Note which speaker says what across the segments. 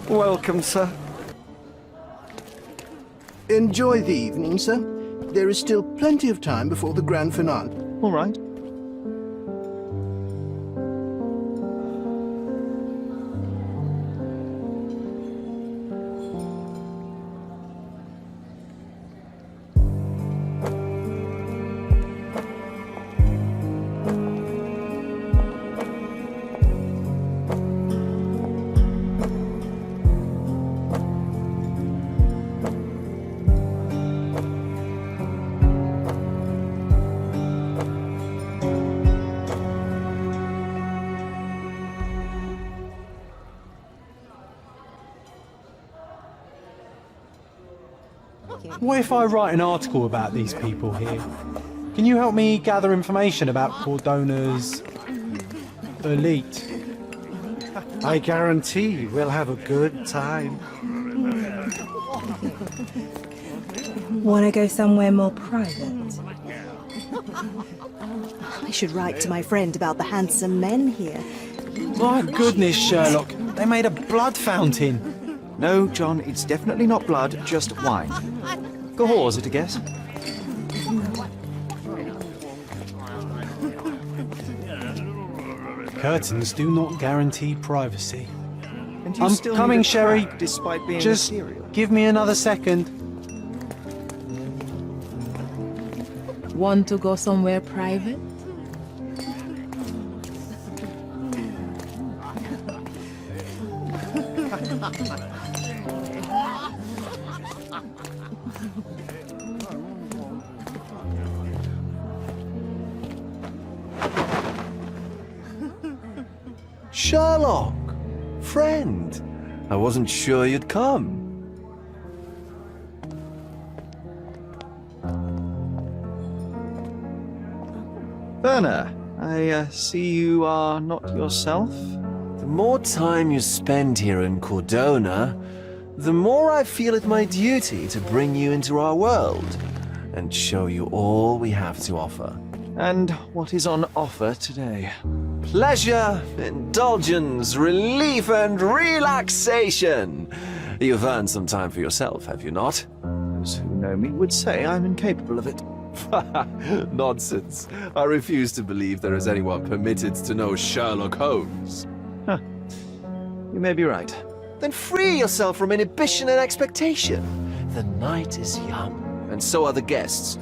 Speaker 1: Welcome, sir.
Speaker 2: Enjoy the evening, sir. There is still plenty of time before the grand finale.
Speaker 3: All right.
Speaker 4: What if I write an article about these people here? Can you help me gather information about Cordona's elite?
Speaker 1: I guarantee we'll have a good time.
Speaker 5: Want to go somewhere more private?
Speaker 6: I should write to my friend about the handsome men here.
Speaker 4: My goodness, Sherlock, they made a blood fountain.
Speaker 3: No, John, it's definitely not blood, just wine. Gahor, is it a guess?
Speaker 4: Curtains do not guarantee privacy.
Speaker 3: And you
Speaker 4: I'm
Speaker 3: still
Speaker 4: coming,
Speaker 3: need a
Speaker 4: Sherry.
Speaker 3: crack despite being
Speaker 4: Just
Speaker 3: material.
Speaker 4: give me another second.
Speaker 5: Want to go somewhere private?
Speaker 1: Sherlock! Friend! I wasn't sure you'd come.
Speaker 3: Torna, I see you are not yourself.
Speaker 1: The more time you spend here in Cordona, the more I feel it my duty to bring you into our world and show you all we have to offer.
Speaker 3: And what is on offer today?
Speaker 1: Pleasure, indulgence, relief, and relaxation. You've earned some time for yourself, have you not?
Speaker 3: Those who know me would say I'm incapable of it.
Speaker 1: Nonsense. I refuse to believe there is anyone permitted to know Sherlock Holmes.
Speaker 3: You may be right.
Speaker 1: Then free yourself from inhibition and expectation. The night is young, and so are the guests.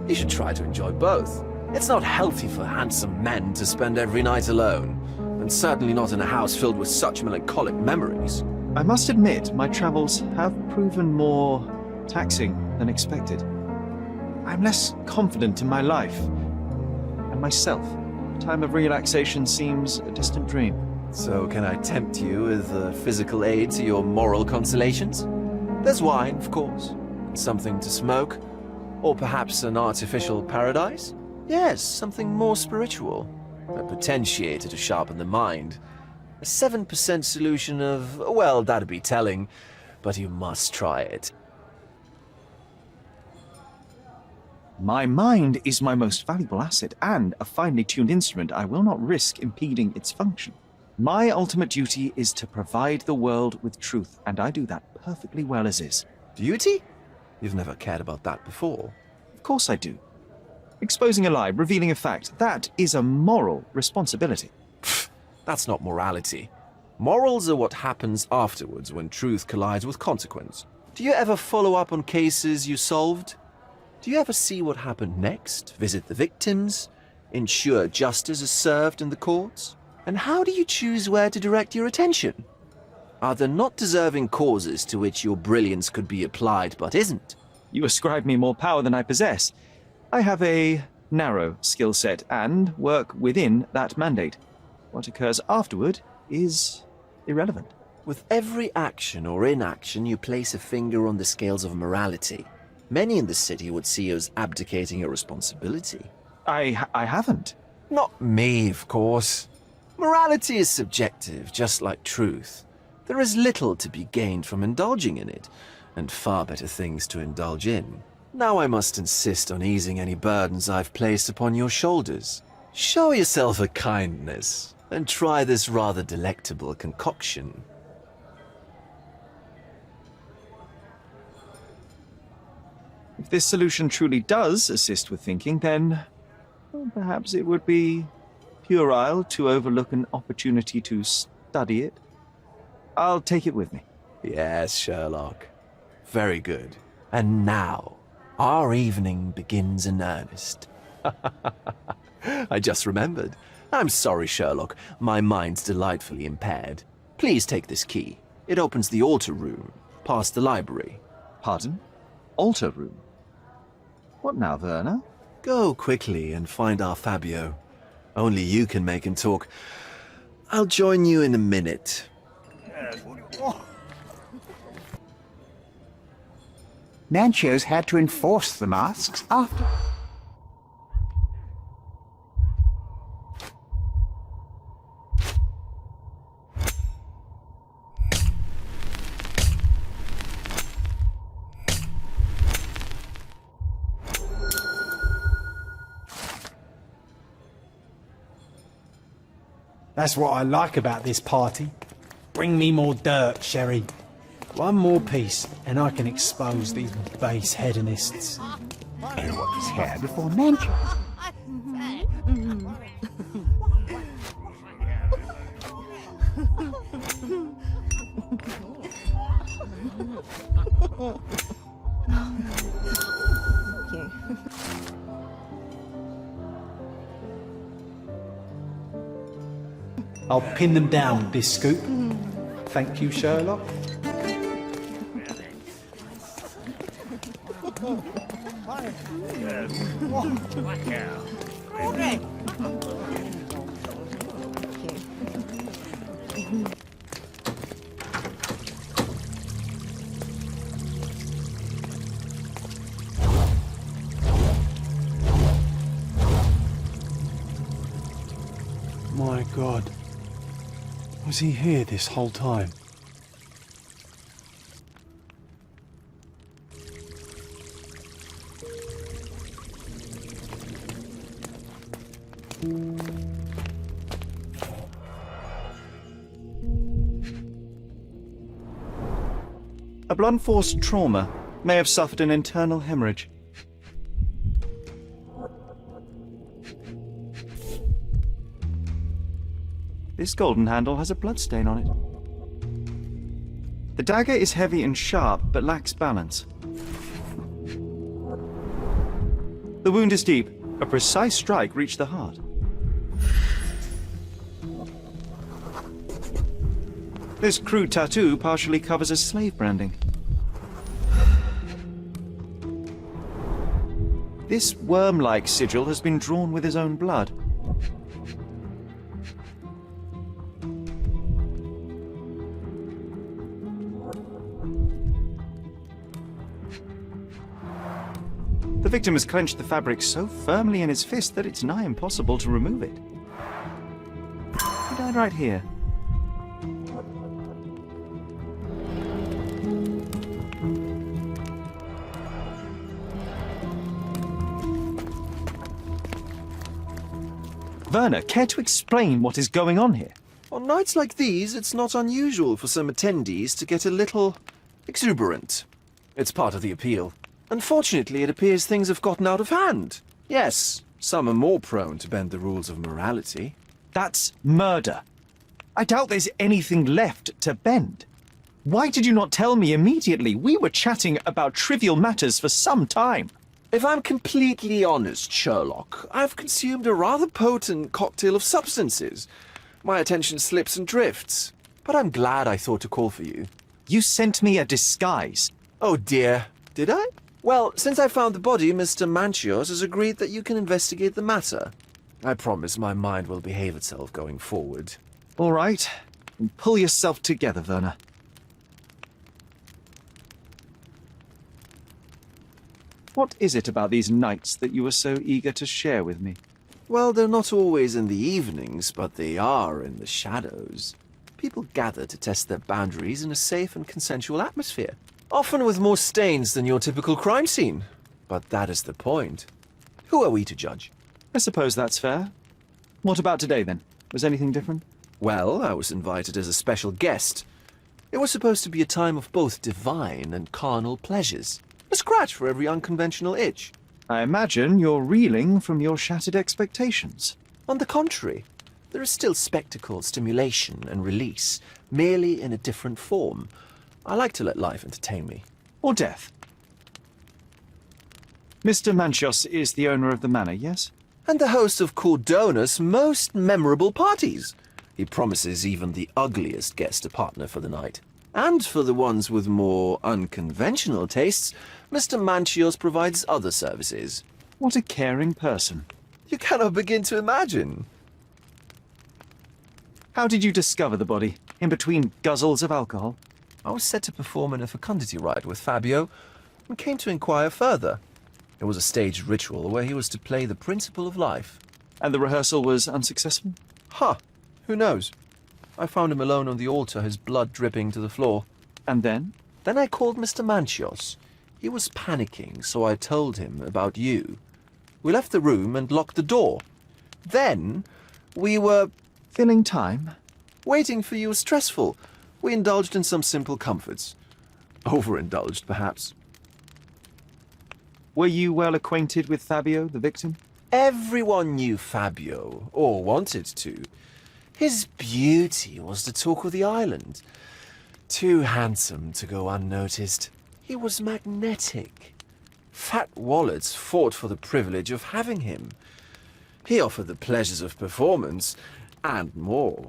Speaker 1: You should try to enjoy both. It's not healthy for handsome men to spend every night alone, and certainly not in a house filled with such melancholic memories.
Speaker 3: I must admit, my travels have proven more taxing than expected. I'm less confident in my life and myself. A time of relaxation seems a distant dream.
Speaker 1: So can I tempt you with a physical aid to your moral consolations? There's wine, of course, and something to smoke, or perhaps an artificial paradise? Yes, something more spiritual, a potentiator to sharpen the mind. A 7% solution of, well, that'd be telling, but you must try it.
Speaker 3: My mind is my most valuable asset and a finely tuned instrument. I will not risk impeding its function. My ultimate duty is to provide the world with truth, and I do that perfectly well as is.
Speaker 1: Duty? You've never cared about that before.
Speaker 3: Of course I do. Exposing a lie, revealing a fact, that is a moral responsibility.
Speaker 1: That's not morality. Morals are what happens afterwards when truth collides with consequence. Do you ever follow up on cases you solved? Do you ever see what happened next, visit the victims, ensure justice is served in the courts? And how do you choose where to direct your attention? Are there not deserving causes to which your brilliance could be applied but isn't?
Speaker 3: You ascribe me more power than I possess. I have a narrow skill set and work within that mandate. What occurs afterward is irrelevant.
Speaker 1: With every action or inaction, you place a finger on the scales of morality. Many in the city would see you as abdicating your responsibility.
Speaker 3: I haven't.
Speaker 1: Not me, of course. Morality is subjective, just like truth. There is little to be gained from indulging in it, and far better things to indulge in. Now I must insist on easing any burdens I've placed upon your shoulders. Show yourself a kindness, and try this rather delectable concoction.
Speaker 3: If this solution truly does assist with thinking, then well, perhaps it would be puerile to overlook an opportunity to study it. I'll take it with me.
Speaker 1: Yes, Sherlock. Very good. And now, our evening begins in earnest. I just remembered. I'm sorry, Sherlock. My mind's delightfully impaired. Please take this key. It opens the altar room, past the library.
Speaker 3: Pardon? Altar room? What now, Werner?
Speaker 1: Go quickly and find our Fabio. Only you can make him talk. I'll join you in a minute.
Speaker 7: Manchos had to enforce the masks after...
Speaker 4: That's what I like about this party. Bring me more dirt, Sherry. One more piece, and I can expose these base hedonists.
Speaker 7: And what was here before Manchos?
Speaker 4: I'll pin them down with this scoop. Thank you, Sherlock. My God. Was he here this whole time?
Speaker 3: A blunt force trauma may have suffered an internal hemorrhage. This golden handle has a bloodstain on it. The dagger is heavy and sharp, but lacks balance. The wound is deep. A precise strike reached the heart. This crude tattoo partially covers a slave branding. This worm-like sigil has been drawn with his own blood. The victim has clenched the fabric so firmly in his fist that it's nigh impossible to remove it. He died right here. Werner, care to explain what is going on here?
Speaker 1: On nights like these, it's not unusual for some attendees to get a little exuberant. It's part of the appeal. Unfortunately, it appears things have gotten out of hand. Yes, some are more prone to bend the rules of morality.
Speaker 3: That's murder. I doubt there's anything left to bend. Why did you not tell me immediately? We were chatting about trivial matters for some time.
Speaker 1: If I'm completely honest, Sherlock, I've consumed a rather potent cocktail of substances. My attention slips and drifts. But I'm glad I thought to call for you.
Speaker 3: You sent me a disguise.
Speaker 1: Oh dear, did I? Well, since I found the body, Mr. Manchios has agreed that you can investigate the matter. I promise my mind will behave itself going forward.
Speaker 3: All right. Then pull yourself together, Werner. What is it about these nights that you were so eager to share with me?
Speaker 1: Well, they're not always in the evenings, but they are in the shadows. People gather to test their boundaries in a safe and consensual atmosphere. Often with more stains than your typical crime scene. But that is the point. Who are we to judge?
Speaker 3: I suppose that's fair. What about today, then? Was anything different?
Speaker 1: Well, I was invited as a special guest. It was supposed to be a time of both divine and carnal pleasures. A scratch for every unconventional itch.
Speaker 3: I imagine you're reeling from your shattered expectations.
Speaker 1: On the contrary, there is still spectacle, stimulation, and release, merely in a different form. I like to let life entertain me.
Speaker 3: Or death. Mr. Manchios is the owner of the manor, yes?
Speaker 1: And the host of Cordona's most memorable parties. He promises even the ugliest guest a partner for the night. And for the ones with more unconventional tastes, Mr. Manchios provides other services.
Speaker 3: What a caring person.
Speaker 1: You cannot begin to imagine.
Speaker 3: How did you discover the body? In between guzzles of alcohol?
Speaker 1: I was set to perform in a fecundity rite with Fabio and came to inquire further. It was a staged ritual where he was to play the principle of life.
Speaker 3: And the rehearsal was unsuccessful?
Speaker 1: Who knows? I found him alone on the altar, his blood dripping to the floor.
Speaker 3: And then?
Speaker 1: Then I called Mr. Manchios. He was panicking, so I told him about you. We left the room and locked the door. Then we were...
Speaker 3: Filling time?
Speaker 1: Waiting for you was stressful. We indulged in some simple comforts. Overindulged, perhaps.
Speaker 3: Were you well acquainted with Fabio, the victim?
Speaker 1: Everyone knew Fabio, or wanted to. His beauty was the talk of the island. Too handsome to go unnoticed. He was magnetic. Fat wallets fought for the privilege of having him. He offered the pleasures of performance, and more.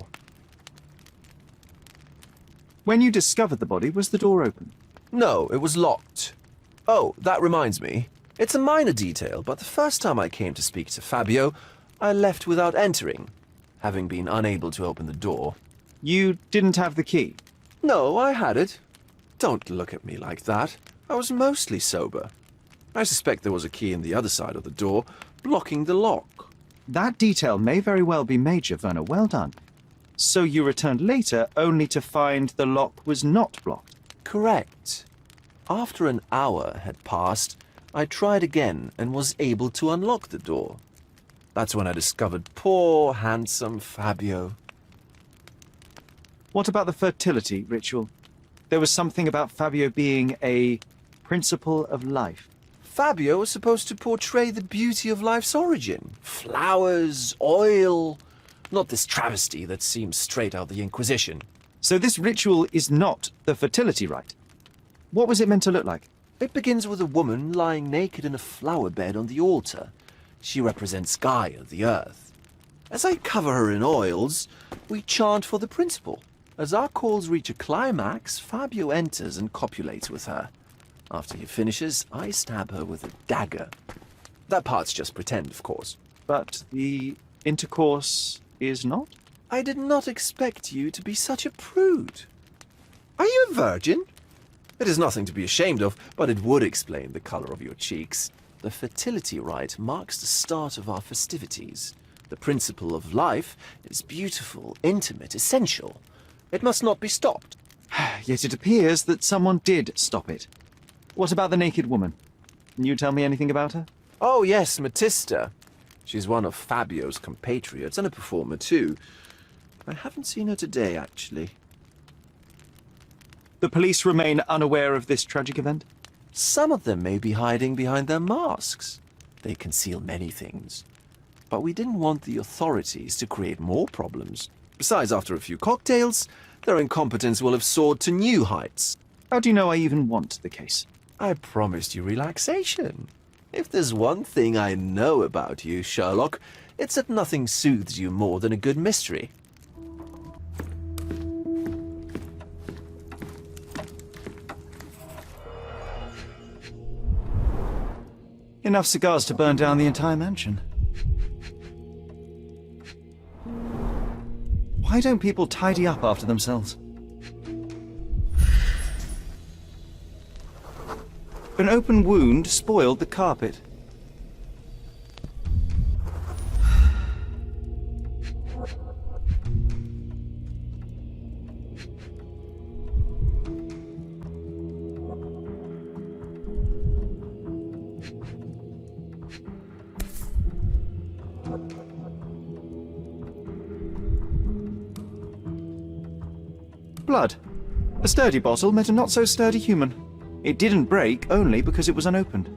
Speaker 3: When you discovered the body, was the door open?
Speaker 1: No, it was locked. Oh, that reminds me. It's a minor detail, but the first time I came to speak to Fabio, I left without entering, having been unable to open the door.
Speaker 3: You didn't have the key?
Speaker 1: No, I had it. Don't look at me like that. I was mostly sober. I suspect there was a key in the other side of the door, blocking the lock.
Speaker 3: That detail may very well be major, Werner. Well done. So you returned later, only to find the lock was not blocked?
Speaker 1: Correct. After an hour had passed, I tried again and was able to unlock the door. That's when I discovered poor, handsome Fabio.
Speaker 3: What about the fertility ritual? There was something about Fabio being a principle of life.
Speaker 1: Fabio was supposed to portray the beauty of life's origin. Flowers, oil... Not this travesty that seems straight out of the Inquisition.
Speaker 3: So this ritual is not the fertility rite. What was it meant to look like?
Speaker 1: It begins with a woman lying naked in a flower bed on the altar. She represents Gaia, the earth. As I cover her in oils, we chant for the principle. As our calls reach a climax, Fabio enters and copulates with her. After he finishes, I stab her with a dagger. That part's just pretend, of course.
Speaker 3: But the intercourse is not?
Speaker 1: I did not expect you to be such a prude. Are you a virgin? It is nothing to be ashamed of, but it would explain the color of your cheeks. The fertility rite marks the start of our festivities. The principle of life is beautiful, intimate, essential. It must not be stopped.
Speaker 3: Yet it appears that someone did stop it. What about the naked woman? Can you tell me anything about her?
Speaker 1: Oh yes, Matista. She's one of Fabio's compatriots and a performer too. I haven't seen her today, actually.
Speaker 3: The police remain unaware of this tragic event?
Speaker 1: Some of them may be hiding behind their masks. They conceal many things. But we didn't want the authorities to create more problems. Besides, after a few cocktails, their incompetence will have soared to new heights.
Speaker 3: How do you know I even want the case?
Speaker 1: I promised you relaxation. If there's one thing I know about you, Sherlock, it's that nothing soothes you more than a good mystery.
Speaker 3: Enough cigars to burn down the entire mansion. Why don't people tidy up after themselves? An open wound spoiled the carpet. Blood. A sturdy bottle met a not-so-sturdy human. It didn't break only because it was unopened.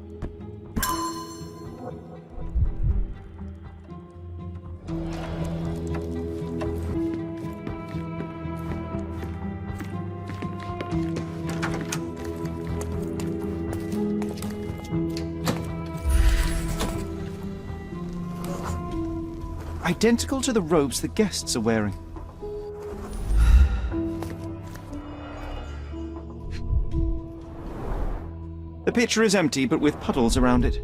Speaker 3: Identical to the robes the guests are wearing. The pitcher is empty, but with puddles around it.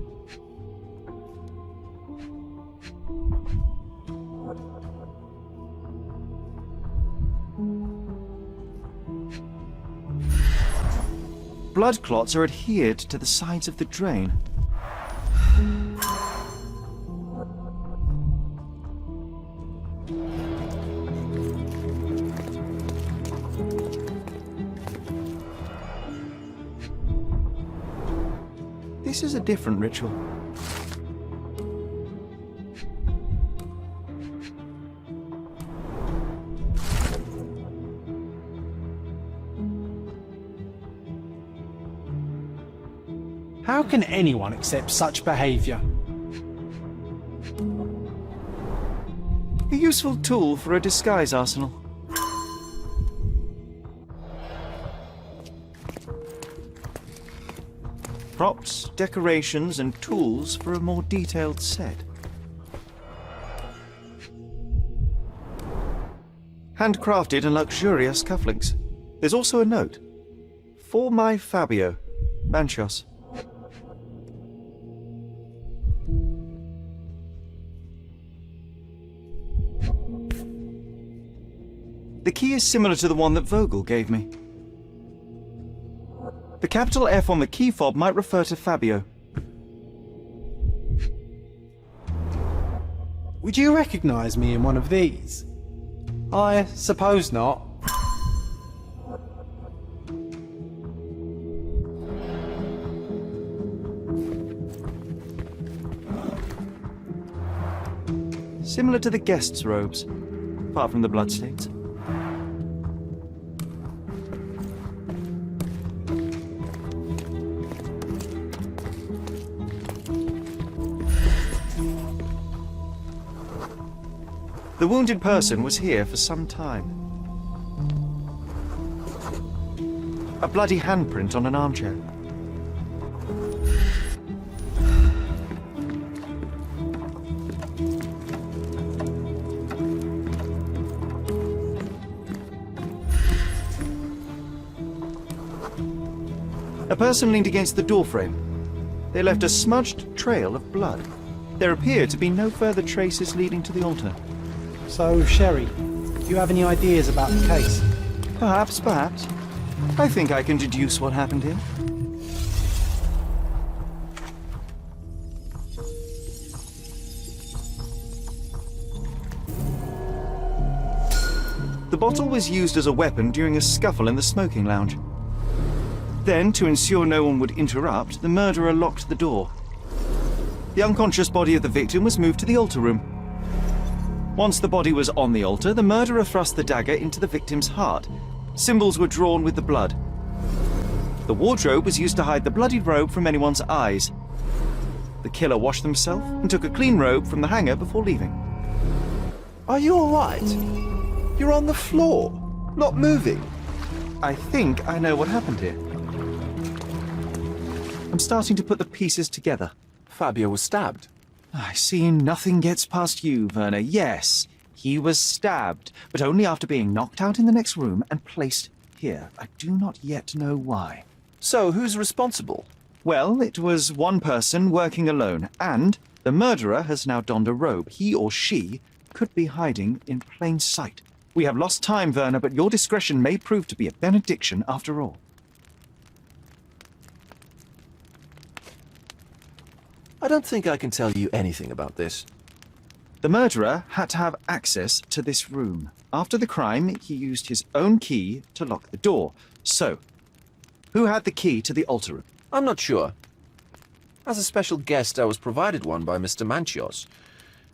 Speaker 3: Blood clots are adhered to the sides of the drain. This is a different ritual.
Speaker 4: How can anyone accept such behaviour?
Speaker 3: A useful tool for a disguise arsenal. Props, decorations, and tools for a more detailed set. Handcrafted and luxurious cufflinks. There's also a note. For my Fabio, Manchos. The key is similar to the one that Vogel gave me. The capital F on the key fob might refer to Fabio.
Speaker 4: Would you recognise me in one of these? I suppose not.
Speaker 3: Similar to the guests' robes, apart from the bloodstains. The wounded person was here for some time. A bloody handprint on an armchair. A person leaned against the doorframe. They left a smudged trail of blood. There appear to be no further traces leading to the altar.
Speaker 4: So, Sherry, do you have any ideas about the case?
Speaker 3: Perhaps. I think I can deduce what happened here. The bottle was used as a weapon during a scuffle in the smoking lounge. Then, to ensure no one would interrupt, the murderer locked the door. The unconscious body of the victim was moved to the altar room. Once the body was on the altar, the murderer thrust the dagger into the victim's heart. Symbols were drawn with the blood. The wardrobe was used to hide the bloodied robe from anyone's eyes. The killer washed himself and took a clean robe from the hanger before leaving.
Speaker 1: Are you all right? You're on the floor, not moving.
Speaker 3: I think I know what happened here. I'm starting to put the pieces together.
Speaker 1: Fabio was stabbed.
Speaker 3: I see nothing gets past you, Werner. Yes, he was stabbed, but only after being knocked out in the next room and placed here. I do not yet know why.
Speaker 1: So, who's responsible?
Speaker 3: Well, it was one person working alone, and the murderer has now donned a robe. He or she could be hiding in plain sight. We have lost time, Werner, but your discretion may prove to be a benediction after all.
Speaker 1: I don't think I can tell you anything about this.
Speaker 3: The murderer had to have access to this room. After the crime, he used his own key to lock the door. So, who had the key to the altar room?
Speaker 1: I'm not sure. As a special guest, I was provided one by Mr. Manchios.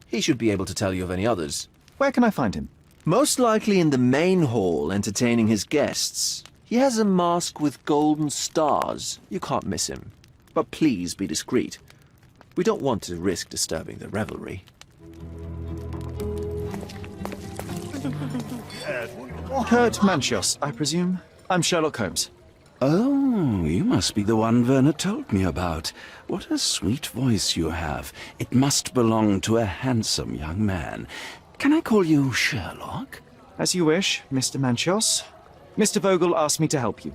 Speaker 1: He should be able to tell you of any others.
Speaker 3: Where can I find him?
Speaker 1: Most likely in the main hall, entertaining his guests. He has a mask with golden stars. You can't miss him. But please be discreet. We don't want to risk disturbing the revelry.
Speaker 3: Kurt Manchios, I presume? I'm Sherlock Holmes.
Speaker 8: Oh, you must be the one Werner told me about. What a sweet voice you have. It must belong to a handsome young man. Can I call you Sherlock?
Speaker 3: As you wish, Mr. Manchios. Mr. Vogel asked me to help you.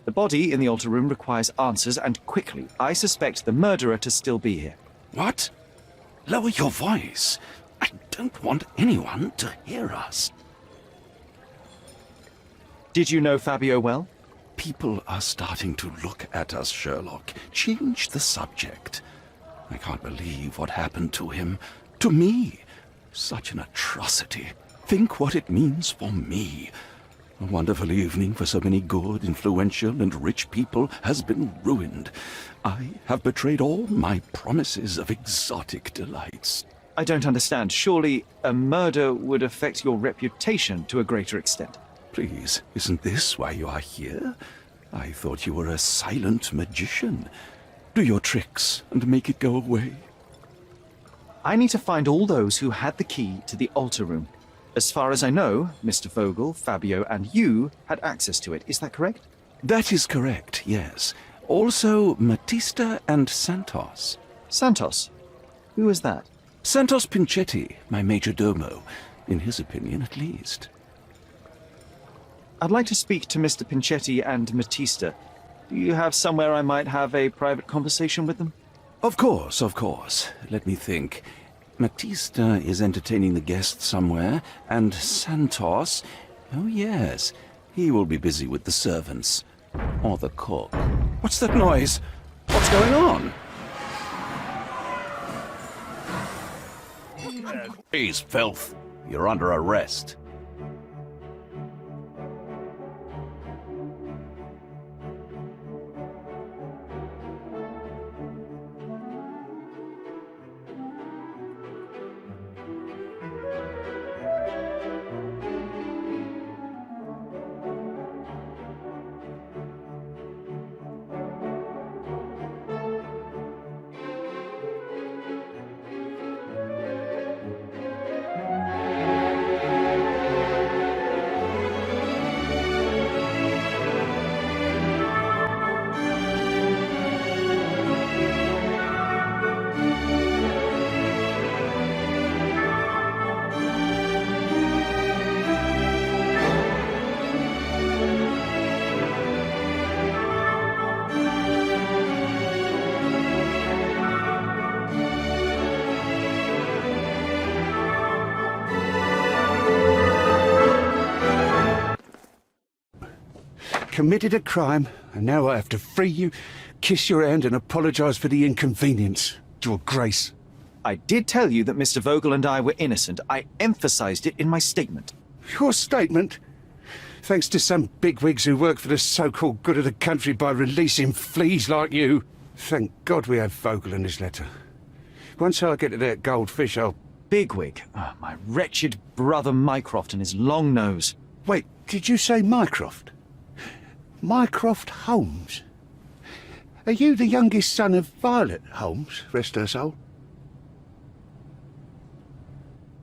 Speaker 3: The body in the altar room requires answers, and quickly. I suspect the murderer to still be here.
Speaker 8: What? Lower your voice. I don't want anyone to hear us.
Speaker 3: Did you know Fabio well?
Speaker 8: People are starting to look at us, Sherlock. Change the subject. I can't believe what happened to him. To me. Such an atrocity. Think what it means for me. A wonderful evening for so many good, influential, and rich people has been ruined. I have betrayed all my promises of exotic delights.
Speaker 3: I don't understand. Surely a murder would affect your reputation to a greater extent.
Speaker 8: Please, isn't this why you are here? I thought you were a silent magician. Do your tricks and make it go away.
Speaker 3: I need to find all those who had the key to the altar room. As far as I know, Mr. Vogel, Fabio, and you had access to it. Is that correct?
Speaker 8: That is correct, yes. Also, Matista and Santos.
Speaker 3: Santos? Who is that?
Speaker 8: Santos Pinchetti, my major domo. In his opinion, at least.
Speaker 3: I'd like to speak to Mr. Pinchetti and Matista. Do you have somewhere I might have a private conversation with them?
Speaker 8: Of course, of course. Let me think. Matista is entertaining the guests somewhere, and Santos... Oh, yes. He will be busy with the servants. Or the cook. What's that noise? What's going on? He's filth. You're under arrest.
Speaker 7: Committed a crime, and now I have to free you, kiss your hand, and apologize for the inconvenience. Your Grace.
Speaker 3: I did tell you that Mr. Vogel and I were innocent. I emphasized it in my statement.
Speaker 7: Your statement? Thanks to some bigwigs who work for the so-called good of the country by releasing fleas like you. Thank God we have Vogel in his letter. Once I get to that goldfish, I'll...
Speaker 3: Bigwig. Oh, my wretched brother Mycroft and his long nose.
Speaker 7: Wait, did you say Mycroft? Mycroft Holmes? Are you the youngest son of Violet Holmes, rest her soul?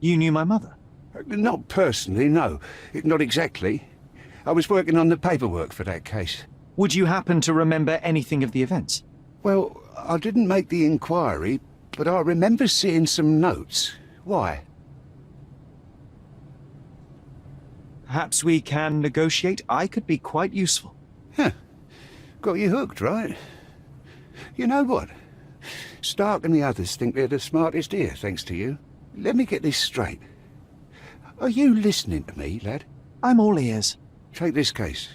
Speaker 3: You knew my mother?
Speaker 7: Not personally, no. Not exactly. I was working on the paperwork for that case.
Speaker 3: Would you happen to remember anything of the events?
Speaker 7: Well, I didn't make the inquiry, but I remember seeing some notes. Why?
Speaker 3: Perhaps we can negotiate. I could be quite useful.
Speaker 7: Huh. Got you hooked, right? You know what? Stark and the others think they're the smartest here, thanks to you. Let me get this straight. Are you listening to me, lad?
Speaker 3: I'm all ears.
Speaker 7: Take this case.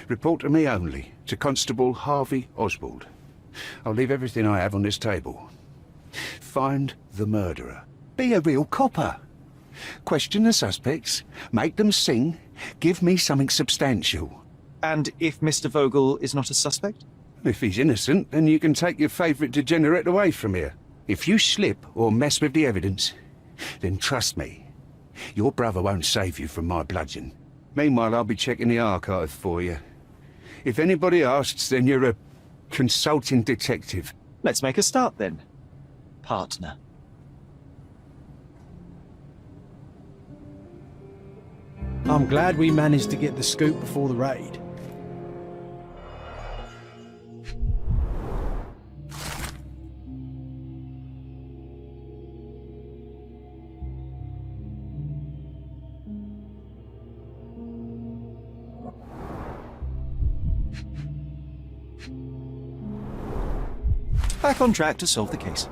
Speaker 7: Report to me only, to Constable Harvey Oswald. I'll leave everything I have on this table. Find the murderer. Be a real copper. Question the suspects, make them sing, give me something substantial.
Speaker 3: And if Mr. Vogel is not a suspect?
Speaker 7: If he's innocent, then you can take your favourite degenerate away from here. If you slip or mess with the evidence, then trust me, your brother won't save you from my bludgeon. Meanwhile, I'll be checking the archive for you. If anybody asks, then you're a consulting detective.
Speaker 3: Let's make a start then, partner.
Speaker 4: I'm glad we managed to get the scoop before the raid.
Speaker 3: Back on track to solve the case.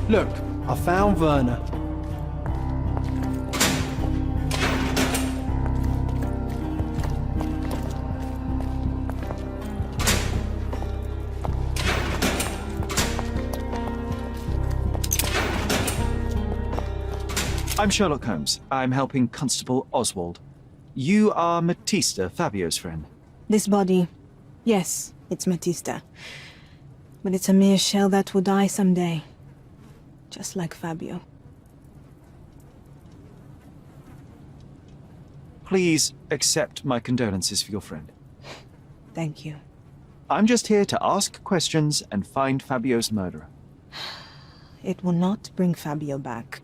Speaker 4: Look, I found Werner.
Speaker 3: I'm Sherlock Holmes. I'm helping Constable Oswald. You are Matista, Fabio's friend.
Speaker 6: This body, yes, it's Matista. But it's a mere shell that will die someday. Just like Fabio.
Speaker 3: Please accept my condolences for your friend.
Speaker 6: Thank you.
Speaker 3: I'm just here to ask questions and find Fabio's murderer.
Speaker 6: It will not bring Fabio back.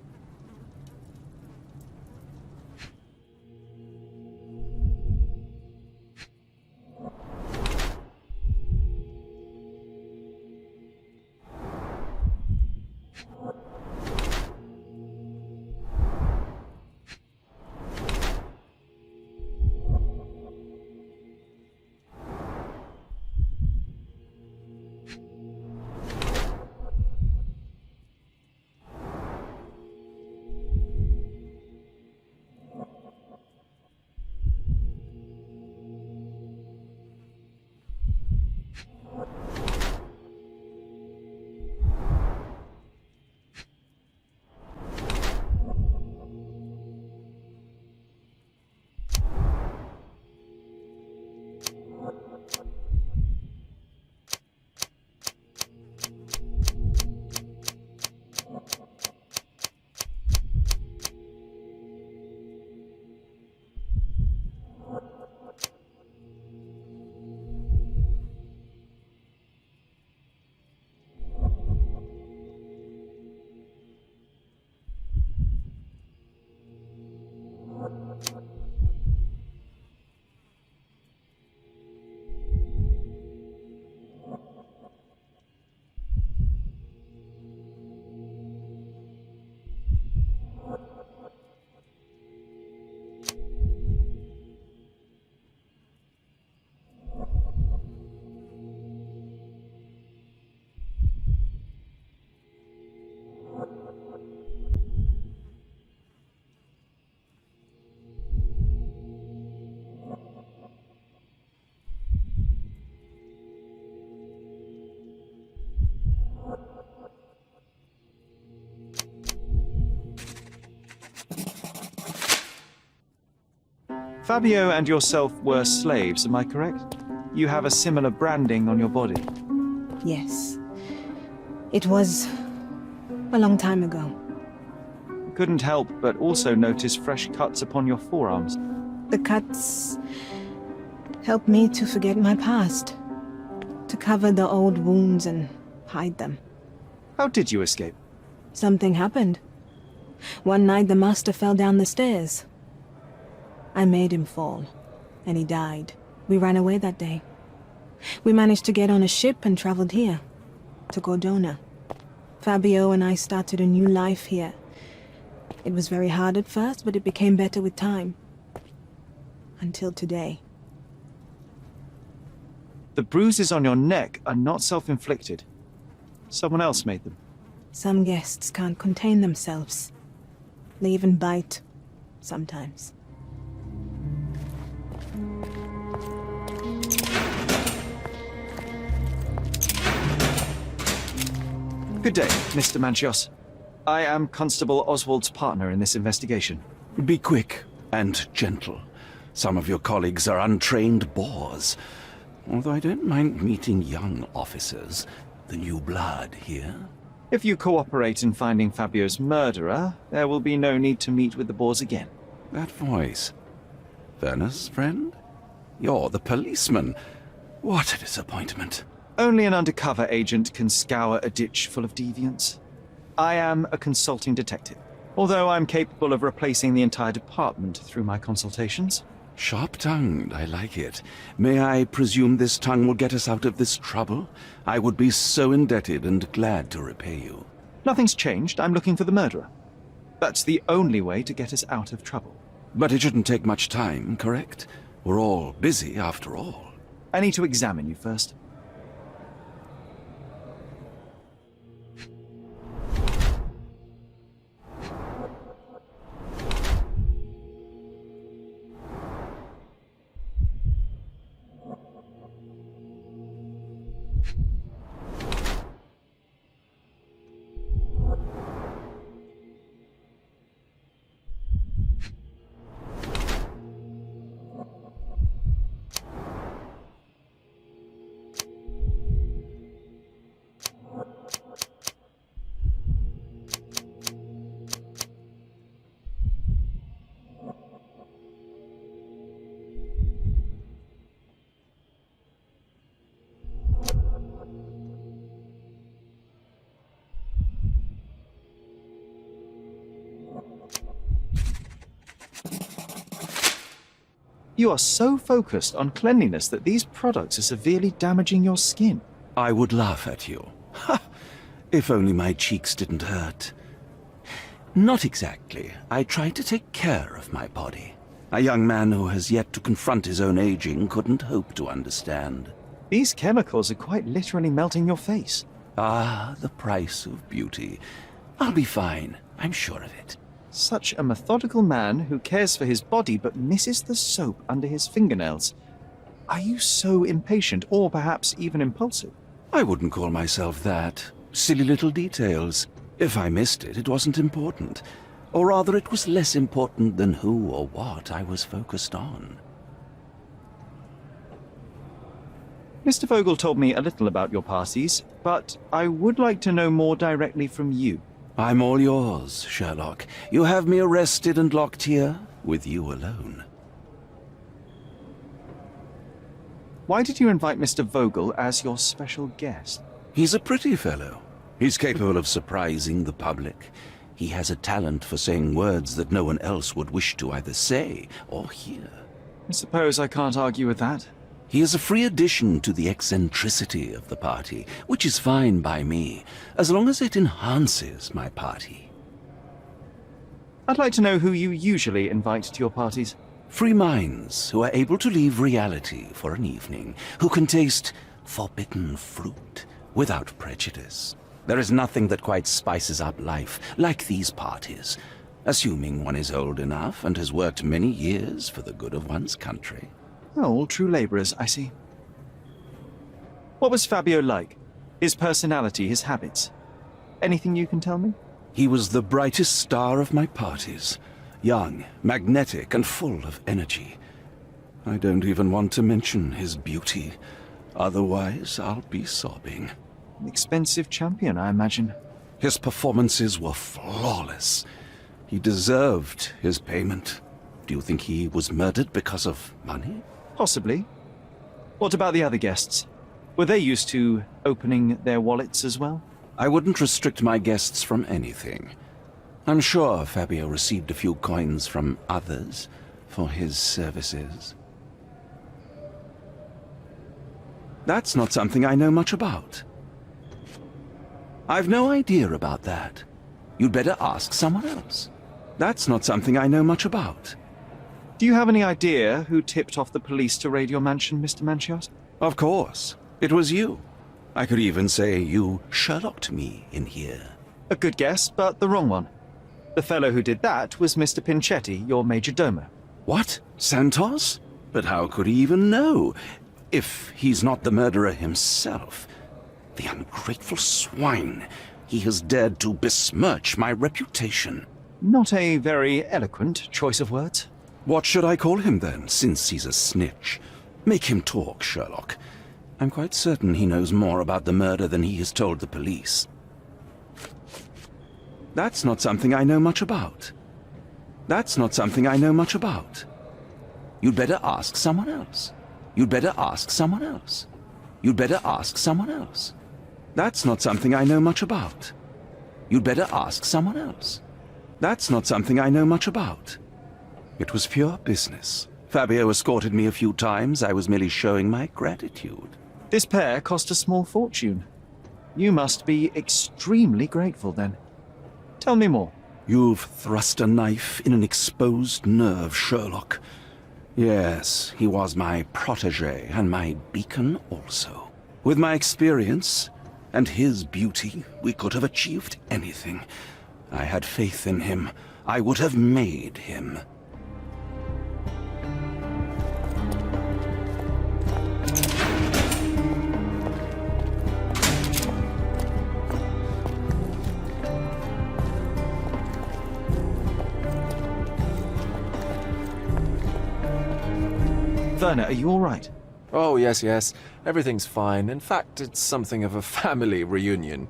Speaker 3: Fabio and yourself were slaves, am I correct? You have a similar branding on your body.
Speaker 6: Yes. It was a long time ago.
Speaker 3: Couldn't help but also notice fresh cuts upon your forearms.
Speaker 6: The cuts helped me to forget my past, to cover the old wounds and hide them.
Speaker 3: How did you escape?
Speaker 6: Something happened. One night the master fell down the stairs. I made him fall, and he died. We ran away that day. We managed to get on a ship and traveled here, to Cordona. Fabio and I started a new life here. It was very hard at first, but it became better with time. Until today.
Speaker 3: The bruises on your neck are not self-inflicted. Someone else made them.
Speaker 6: Some guests can't contain themselves. They even bite, sometimes.
Speaker 3: Good day, Mr. Manchios. I am Constable Oswald's partner in this investigation.
Speaker 8: Be quick and gentle. Some of your colleagues are untrained boors. Although I don't mind meeting young officers, the new blood here.
Speaker 3: If you cooperate in finding Fabio's murderer, there will be no need to meet with the boars again.
Speaker 8: That voice. Werner's friend? You're the policeman. What a disappointment.
Speaker 3: Only an undercover agent can scour a ditch full of deviants. I am a consulting detective, although I'm capable of replacing the entire department through my consultations.
Speaker 8: Sharp-tongued, I like it. May I presume this tongue will get us out of this trouble? I would be so indebted and glad to repay you.
Speaker 3: Nothing's changed. I'm looking for the murderer. That's the only way to get us out of trouble.
Speaker 8: But it shouldn't take much time, correct? We're all busy, after all.
Speaker 3: I need to examine you first. You are so focused on cleanliness that these products are severely damaging your skin.
Speaker 8: I would laugh at you. Ha! If only my cheeks didn't hurt. Not exactly. I try to take care of my body. A young man who has yet to confront his own aging couldn't hope to understand.
Speaker 3: These chemicals are quite literally melting your face.
Speaker 8: Ah, the price of beauty. I'll be fine. I'm sure of it.
Speaker 3: Such a methodical man who cares for his body but misses the soap under his fingernails. Are you so impatient, or perhaps even impulsive?
Speaker 8: I wouldn't call myself that. Silly little details. If I missed it, it wasn't important. Or rather, it was less important than who or what I was focused on.
Speaker 3: Mr. Vogel told me a little about your parties, but I would like to know more directly from you.
Speaker 8: I'm all yours, Sherlock. You have me arrested and locked here, with you alone.
Speaker 3: Why did you invite Mr. Vogel as your special guest?
Speaker 8: He's a pretty fellow. He's capable of surprising the public. He has a talent for saying words that no one else would wish to either say or hear.
Speaker 3: I suppose I can't argue with that.
Speaker 8: He is a free addition to the eccentricity of the party, which is fine by me, as long as it enhances my party.
Speaker 3: I'd like to know who you usually invite to your parties.
Speaker 8: Free minds who are able to leave reality for an evening, who can taste forbidden fruit without prejudice. There is nothing that quite spices up life like these parties, assuming one is old enough and has worked many years for the good of one's country.
Speaker 3: Oh, all true laborers, I see. What was Fabio like? His personality, his habits? Anything you can tell me?
Speaker 8: He was the brightest star of my parties. Young, magnetic, and full of energy. I don't even want to mention his beauty. Otherwise, I'll be sobbing.
Speaker 3: An expensive champion, I imagine.
Speaker 8: His performances were flawless. He deserved his payment. Do you think he was murdered because of money?
Speaker 3: Possibly. What about the other guests? Were they used to opening their wallets as well?
Speaker 8: I wouldn't restrict my guests from anything. I'm sure Fabio received a few coins from others for his services. That's not something I know much about. I've no idea about that. You'd better ask someone else. That's not something I know much about.
Speaker 3: Do you have any idea who tipped off the police to raid your mansion, Mr. Manchios?
Speaker 8: Of course. It was you. I could even say you Sherlocked me in here.
Speaker 3: A good guess, but the wrong one. The fellow who did that was Mr. Pinchetti, your major domo.
Speaker 8: What? Santos? But how could he even know? If he's not the murderer himself. The ungrateful swine. He has dared to besmirch my reputation.
Speaker 3: Not a very eloquent choice of words.
Speaker 8: What should I call him then, since he's a snitch? Make him talk, Sherlock. I'm quite certain he knows more about the murder than he has told the police. That's not something I know much about. That's not something I know much about. You'd better ask someone else. You'd better ask someone else. You'd better ask someone else. That's not something I know much about. You'd better ask someone else. That's not something I know much about. It was pure business. Fabio escorted me a few times. I was merely showing my gratitude.
Speaker 3: This pair cost a small fortune. You must be extremely grateful, then. Tell me more.
Speaker 8: You've thrust a knife in an exposed nerve, Sherlock. Yes, he was my protégé and my beacon also. With my experience and his beauty, we could have achieved anything. I had faith in him. I would have made him.
Speaker 3: Werner, are you all right?
Speaker 1: Oh, yes. Everything's fine. In fact, it's something of a family reunion.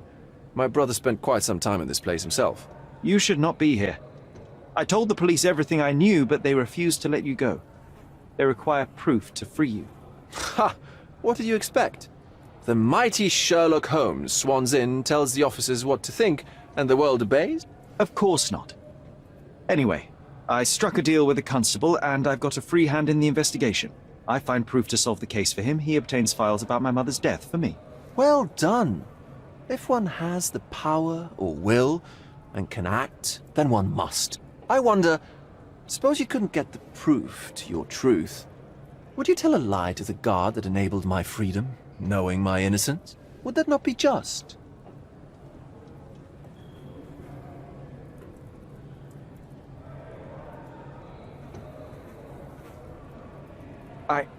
Speaker 1: My brother spent quite some time in this place himself.
Speaker 3: You should not be here. I told the police everything I knew, but they refused to let you go. They require proof to free you.
Speaker 1: Ha! What did you expect? The mighty Sherlock Holmes swans in, tells the officers what to think, and the world obeys?
Speaker 3: Of course not. Anyway, I struck a deal with the constable, and I've got a free hand in the investigation. I find proof to solve the case for him. He obtains files about my mother's death for me.
Speaker 1: Well done. If one has the power or will and can act, then one must. I wonder, suppose you couldn't get the proof to your truth. Would you tell a lie to the guard that enabled my freedom, knowing my innocence? Would that not be just?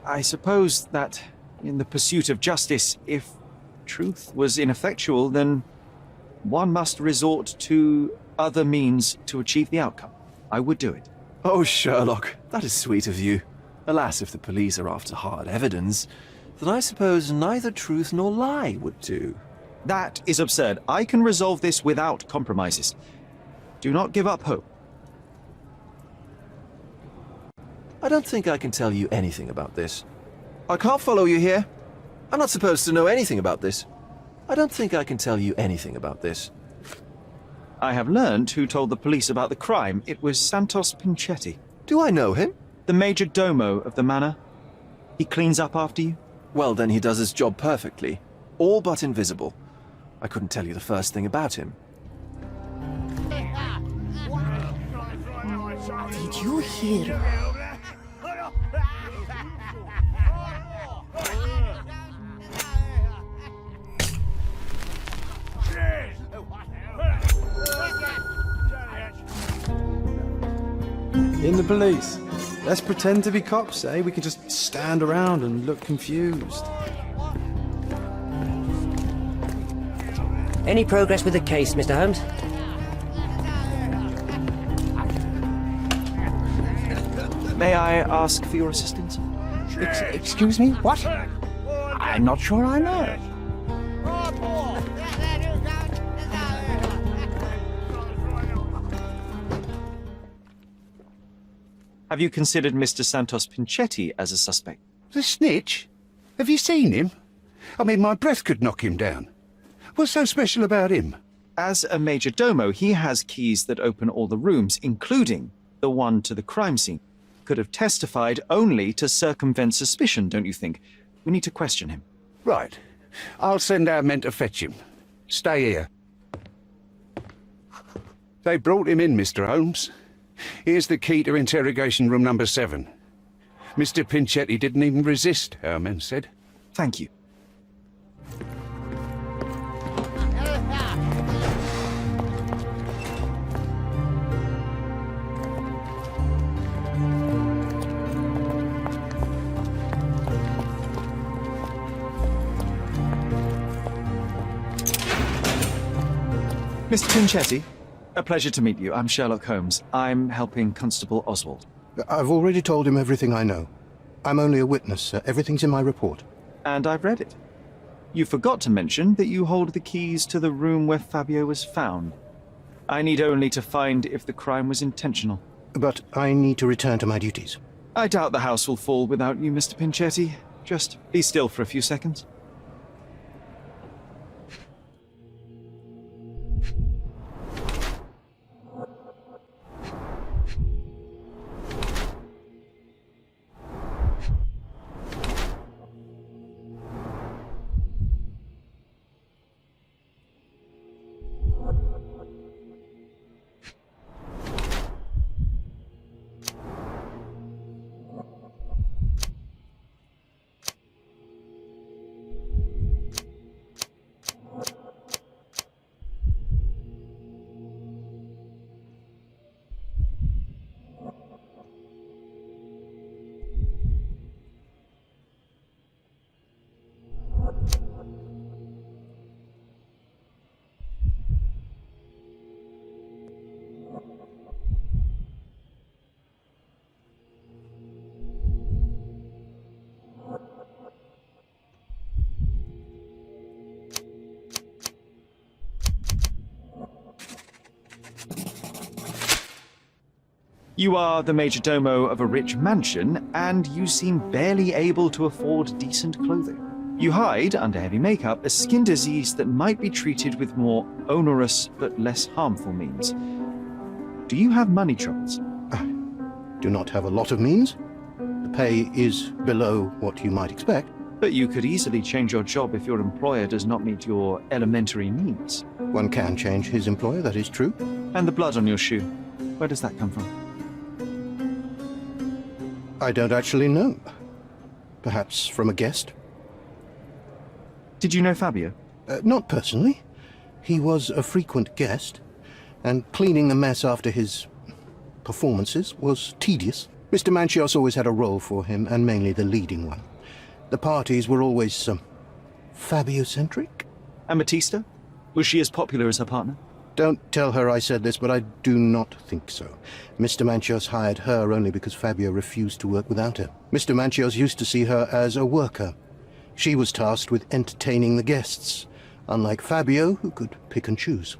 Speaker 3: I suppose that in the pursuit of justice, if truth was ineffectual, then one must resort to other means to achieve the outcome. I would do it.
Speaker 1: Oh, Sherlock, that is sweet of you. Alas, if the police are after hard evidence, then I suppose neither truth nor lie would do.
Speaker 3: That is absurd. I can resolve this without compromises. Do not give up hope.
Speaker 1: I don't think I can tell you anything about this. I can't follow you here. I'm not supposed to know anything about this. I don't think I can tell you anything about this.
Speaker 3: I have learned who told the police about the crime. It was Santos Pinchetti.
Speaker 1: Do I know him?
Speaker 3: The major domo of the manor. He cleans up after you?
Speaker 1: Well, then he does his job perfectly. All but invisible. I couldn't tell you the first thing about him.
Speaker 2: Did you hear?
Speaker 4: In the police. Let's pretend to be cops, eh? We can just stand around and look confused.
Speaker 9: Any progress with the case, Mr. Holmes?
Speaker 3: May I ask for your assistance?
Speaker 2: Excuse me? What? I'm not sure I know.
Speaker 3: Have you considered Mr. Santos Pinchetti as a suspect?
Speaker 7: The snitch? Have you seen him? I mean, my breath could knock him down. What's so special about him?
Speaker 3: As a major domo, he has keys that open all the rooms, including the one to the crime scene. Could have testified only to circumvent suspicion, don't you think? We need to question him.
Speaker 7: Right. I'll send our men to fetch him. Stay here. They brought him in, Mr. Holmes. Here's the key to interrogation room number 7. Mr. Pinchetti didn't even resist, our men said.
Speaker 3: Thank you. Mr. Pinchetti, a pleasure to meet you. I'm Sherlock Holmes. I'm helping Constable Oswald.
Speaker 2: I've already told him everything I know. I'm only a witness, sir. Everything's in my report.
Speaker 3: And I've read it. You forgot to mention that you hold the keys to the room where Fabio was found. I need only to find if the crime was intentional.
Speaker 2: But I need to return to my duties.
Speaker 3: I doubt the house will fall without you, Mr. Pinchetti. Just be still for a few seconds. You are the majordomo of a rich mansion, and you seem barely able to afford decent clothing. You hide, under heavy makeup, a skin disease that might be treated with more onerous but less harmful means. Do you have money troubles?
Speaker 2: I do not have a lot of means. The pay is below what you might expect.
Speaker 3: But you could easily change your job if your employer does not meet your elementary needs.
Speaker 2: One can change his employer, that is true.
Speaker 3: And the blood on your shoe, where does that come from?
Speaker 2: I don't actually know. Perhaps from a guest?
Speaker 3: Did you know Fabio?
Speaker 2: Not personally. He was a frequent guest, and cleaning the mess after his performances was tedious. Mr. Manchios always had a role for him, and mainly the leading one. The parties were always Fabio-centric.
Speaker 3: And Matista? Was she as popular as her partner?
Speaker 2: Don't tell her I said this, but I do not think so. Mr. Manchios hired her only because Fabio refused to work without her. Mr. Manchios used to see her as a worker. She was tasked with entertaining the guests, unlike Fabio, who could pick and choose.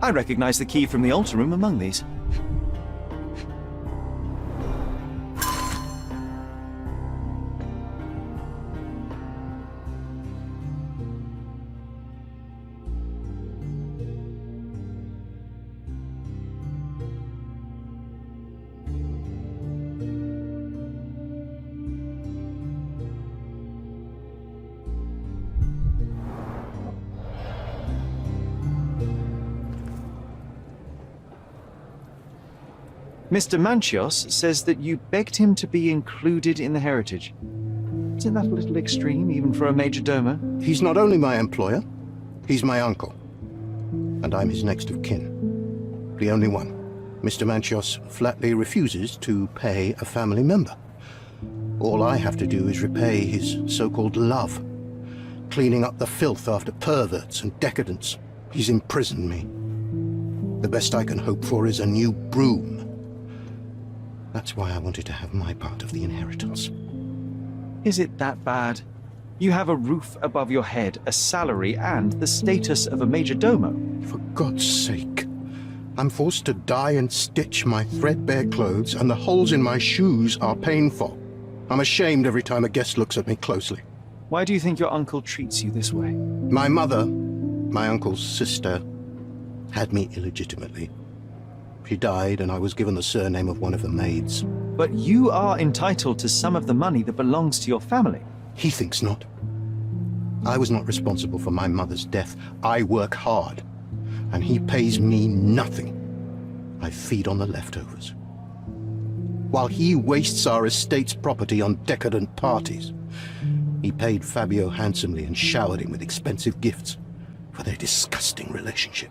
Speaker 3: I recognize the key from the altar room among these. Mr. Manchios says that you begged him to be included in the heritage. Isn't that a little extreme, even for a majordomo?
Speaker 2: He's not only my employer, he's my uncle. And I'm his next of kin. The only one. Mr. Manchios flatly refuses to pay a family member. All I have to do is repay his so-called love, cleaning up the filth after perverts and decadents. He's imprisoned me. The best I can hope for is a new broom. That's why I wanted to have my part of the inheritance.
Speaker 3: Is it that bad? You have a roof above your head, a salary, and the status of a majordomo.
Speaker 2: For God's sake. I'm forced to dye and stitch my threadbare clothes, and the holes in my shoes are painful. I'm ashamed every time a guest looks at me closely.
Speaker 3: Why do you think your uncle treats you this way?
Speaker 2: My mother, my uncle's sister, had me illegitimately. She died and I was given the surname of one of the maids.
Speaker 3: But you are entitled to some of the money that belongs to your family.
Speaker 2: He thinks not. I was not responsible for my mother's death. I work hard, and he pays me nothing. I feed on the leftovers. While he wastes our estate's property on decadent parties, he paid Fabio handsomely and showered him with expensive gifts for their disgusting relationship.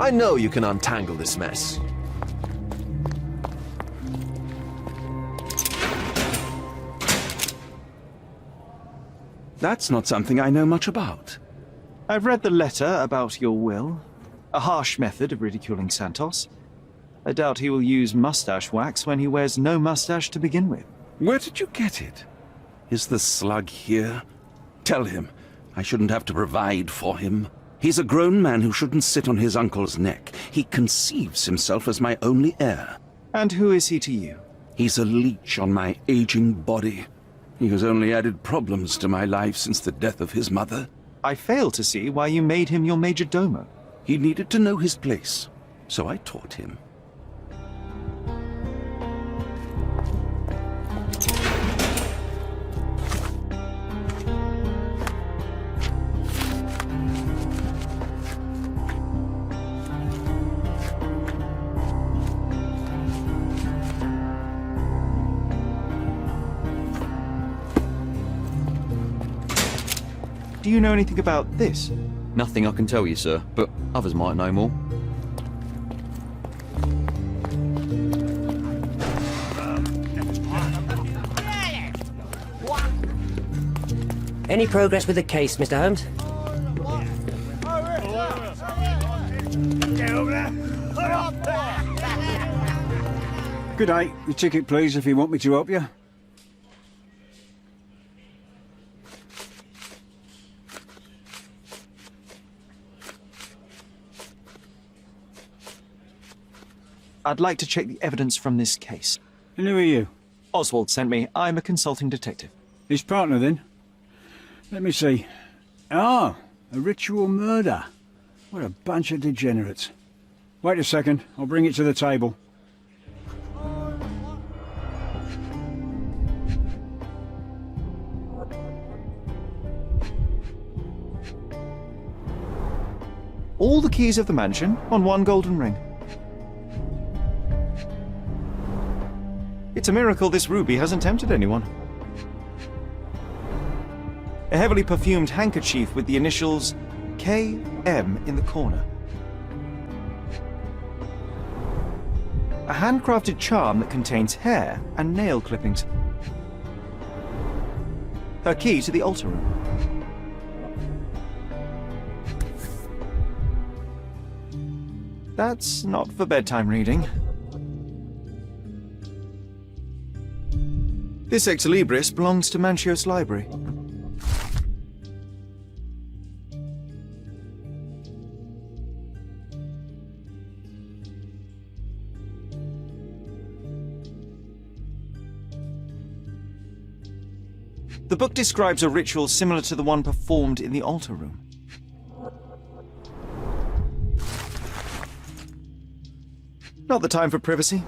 Speaker 1: I know you can untangle this mess.
Speaker 8: That's not something I know much about.
Speaker 3: I've read the letter about your will. A harsh method of ridiculing Santos. I doubt he will use mustache wax when he wears no mustache to begin with.
Speaker 8: Where did you get it? Is the slug here? Tell him I shouldn't have to provide for him. He's a grown man who shouldn't sit on his uncle's neck. He conceives himself as my only heir.
Speaker 3: And who is he to you?
Speaker 8: He's a leech on my aging body. He has only added problems to my life since the death of his mother.
Speaker 3: I fail to see why you made him your major domo.
Speaker 8: He needed to know his place, so I taught him.
Speaker 3: Do you know anything about this?
Speaker 10: Nothing I can tell you, sir, but others might know more.
Speaker 9: Any progress with the case, Mr. Holmes?
Speaker 11: Good day. Your ticket, please, if you want me to help you.
Speaker 3: I'd like to check the evidence from this case.
Speaker 11: And who are you?
Speaker 3: Oswald sent me. I'm a consulting detective.
Speaker 11: His partner, then? Let me see. Ah, a ritual murder. What a bunch of degenerates. Wait a second. I'll bring it to the table.
Speaker 3: All the keys of the mansion on one golden ring. It's a miracle this ruby hasn't tempted anyone. A heavily perfumed handkerchief with the initials KM in the corner. A handcrafted charm that contains hair and nail clippings. Her key to the altar room. That's not for bedtime reading. This ex libris belongs to Manchios Library. The book describes a ritual similar to the one performed in the altar room. Not the time for privacy.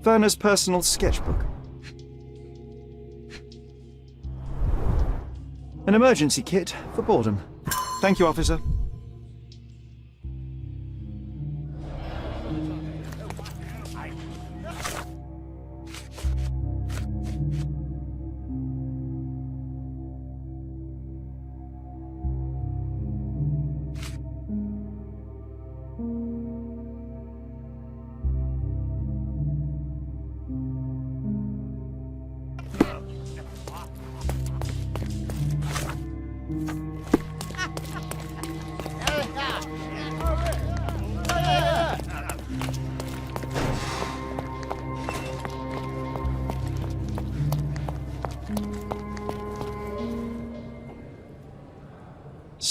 Speaker 3: Werner's personal sketchbook. An emergency kit for boredom. Thank you, officer.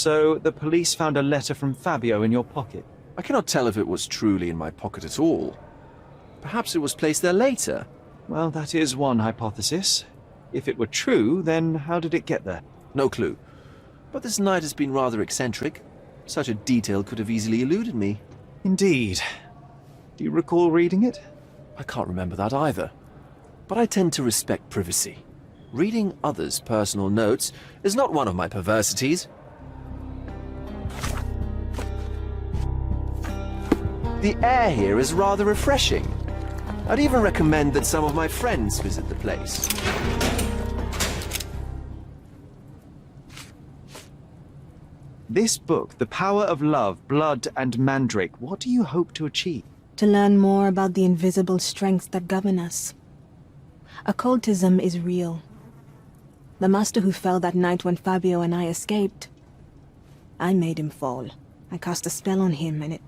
Speaker 3: So, the police found a letter from Fabio in your pocket.
Speaker 1: I cannot tell if it was truly in my pocket at all. Perhaps it was placed there later.
Speaker 3: Well, that is one hypothesis. If it were true, then how did it get there?
Speaker 1: No clue. But this night has been rather eccentric. Such a detail could have easily eluded me.
Speaker 3: Indeed. Do you recall reading it?
Speaker 1: I can't remember that either. But I tend to respect privacy. Reading others' personal notes is not one of my perversities. The air here is rather refreshing. I'd even recommend that some of my friends visit the place.
Speaker 3: This book, The Power of Love, Blood and Mandrake, what do you hope to achieve?
Speaker 6: To learn more about the invisible strengths that govern us. Occultism is real. The master who fell that night when Fabio and I escaped, I made him fall. I cast a spell on him and it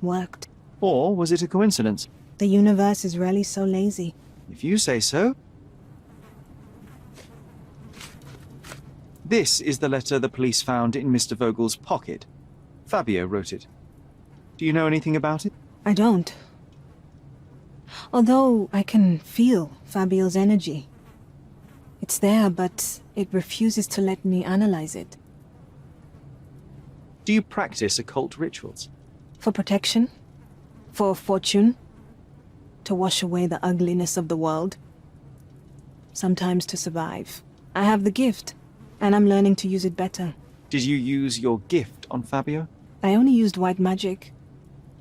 Speaker 6: worked.
Speaker 3: Or was it a coincidence?
Speaker 6: The universe is rarely so lazy.
Speaker 3: If you say so. This is the letter the police found in Mr. Vogel's pocket. Fabio wrote it. Do you know anything about it?
Speaker 6: I don't. Although I can feel Fabio's energy. It's there, but it refuses to let me analyze it.
Speaker 3: Do you practice occult rituals?
Speaker 6: For protection? For fortune? To wash away the ugliness of the world? Sometimes to survive. I have the gift, and I'm learning to use it better.
Speaker 3: Did you use your gift on Fabio?
Speaker 6: I only used white magic.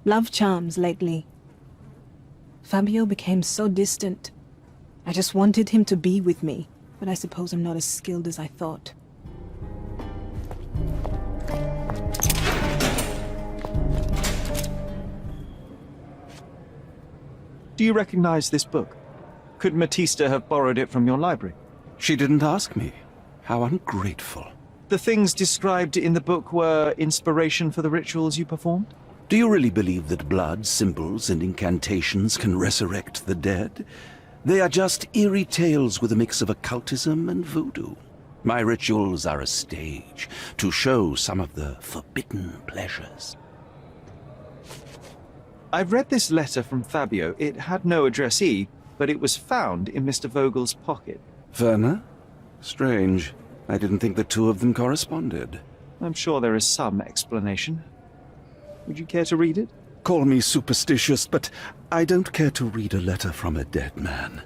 Speaker 6: Love charms lately. Fabio became so distant. I just wanted him to be with me, but I suppose I'm not as skilled as I thought.
Speaker 3: Do you recognize this book? Could Matista have borrowed it from your library?
Speaker 8: She didn't ask me. How ungrateful.
Speaker 3: The things described in the book were inspiration for the rituals you performed?
Speaker 8: Do you really believe that blood, symbols, and incantations can resurrect the dead? They are just eerie tales with a mix of occultism and voodoo. My rituals are a stage to show some of the forbidden pleasures.
Speaker 3: I've read this letter from Fabio. It had no addressee, but it was found in Mr. Vogel's pocket.
Speaker 8: Werner? Strange. I didn't think the two of them corresponded.
Speaker 3: I'm sure there is some explanation. Would you care to read it?
Speaker 8: Call me superstitious, but I don't care to read a letter from a dead man.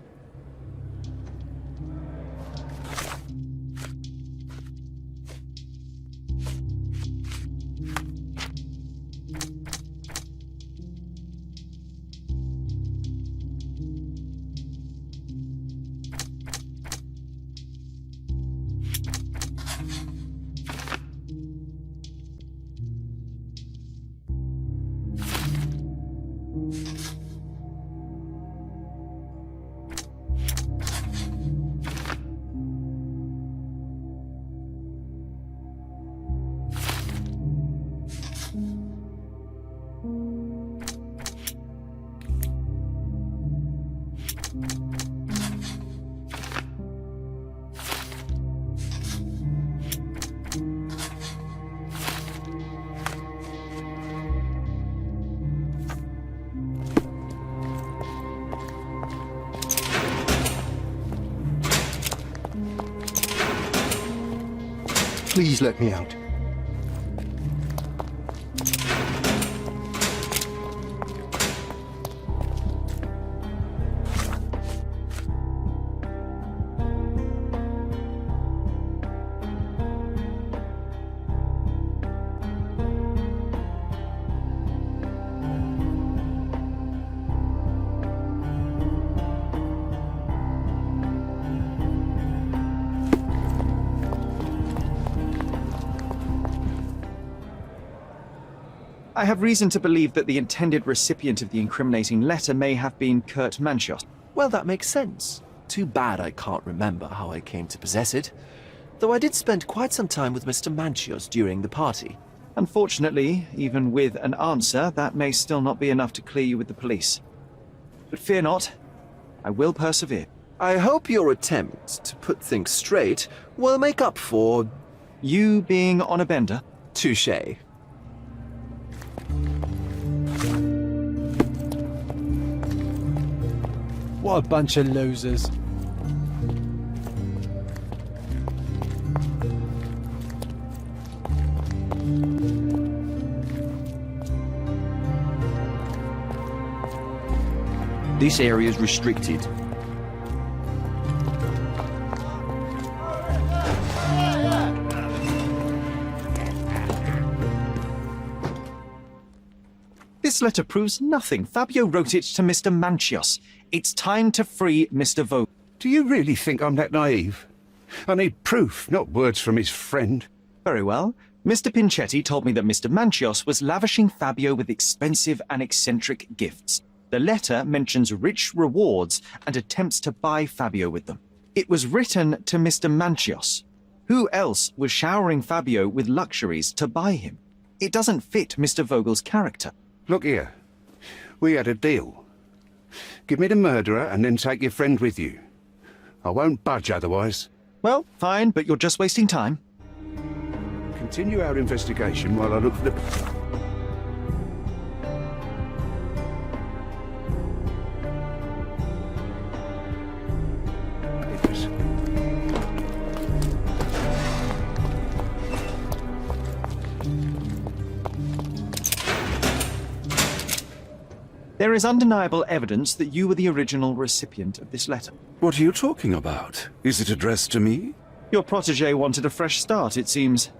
Speaker 2: Please let me out.
Speaker 3: I have reason to believe that the intended recipient of the incriminating letter may have been Kurt Manchos.
Speaker 1: Well, that makes sense. Too bad I can't remember how I came to possess it. though I did spend quite some time with Mr. Manchios during the party.
Speaker 3: Unfortunately, even with an answer, that may still not be enough to clear you with the police. But fear not, I will persevere.
Speaker 1: I hope your attempt to put things straight will make up for...
Speaker 3: You being on a bender?
Speaker 1: touché.
Speaker 4: What a bunch of losers.
Speaker 10: This area is restricted.
Speaker 3: This letter proves nothing. Fabio wrote it to Mr. Manchios. It's time to free Mr. Vogel.
Speaker 7: Do you really think I'm that naive? I need proof, not words from his friend.
Speaker 3: Very well. Mr. Pinchetti told me that Mr. Manchios was lavishing Fabio with expensive and eccentric gifts. The letter mentions rich rewards and attempts to buy Fabio with them. It was written to Mr. Manchios. Who else was showering Fabio with luxuries to buy him? It doesn't fit Mr. Vogel's character.
Speaker 7: Look here. We had a deal. Give me the murderer and then take your friend with you. I won't budge otherwise.
Speaker 3: Well, fine, but you're just wasting time.
Speaker 7: Continue our investigation while I look for the... papers.
Speaker 3: There is undeniable evidence that you were the original recipient of this letter.
Speaker 8: What are you talking about? Is it addressed to me?
Speaker 3: Your protege wanted a fresh start, it seems.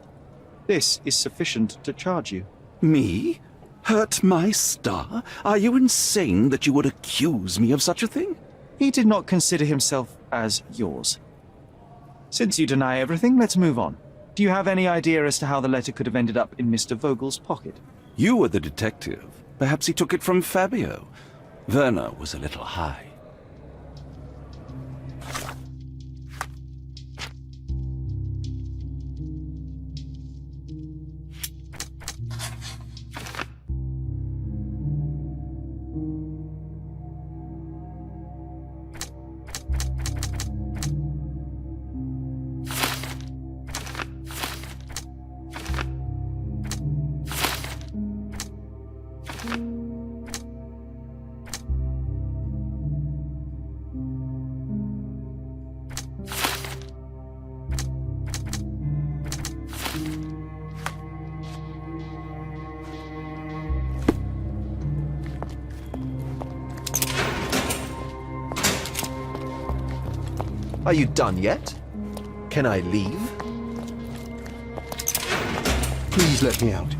Speaker 3: This is sufficient to charge you.
Speaker 8: Me? Hurt my star? Are you insane that you would accuse me of such a thing?
Speaker 3: He did not consider himself as yours. Since you deny everything, let's move on. Do you have any idea as to how the letter could have ended up in Mr. Vogel's pocket?
Speaker 8: You were the detective. Perhaps he took it from Fabio. Werner was a little high.
Speaker 1: Are you done yet? Can I leave?
Speaker 2: Please let me out.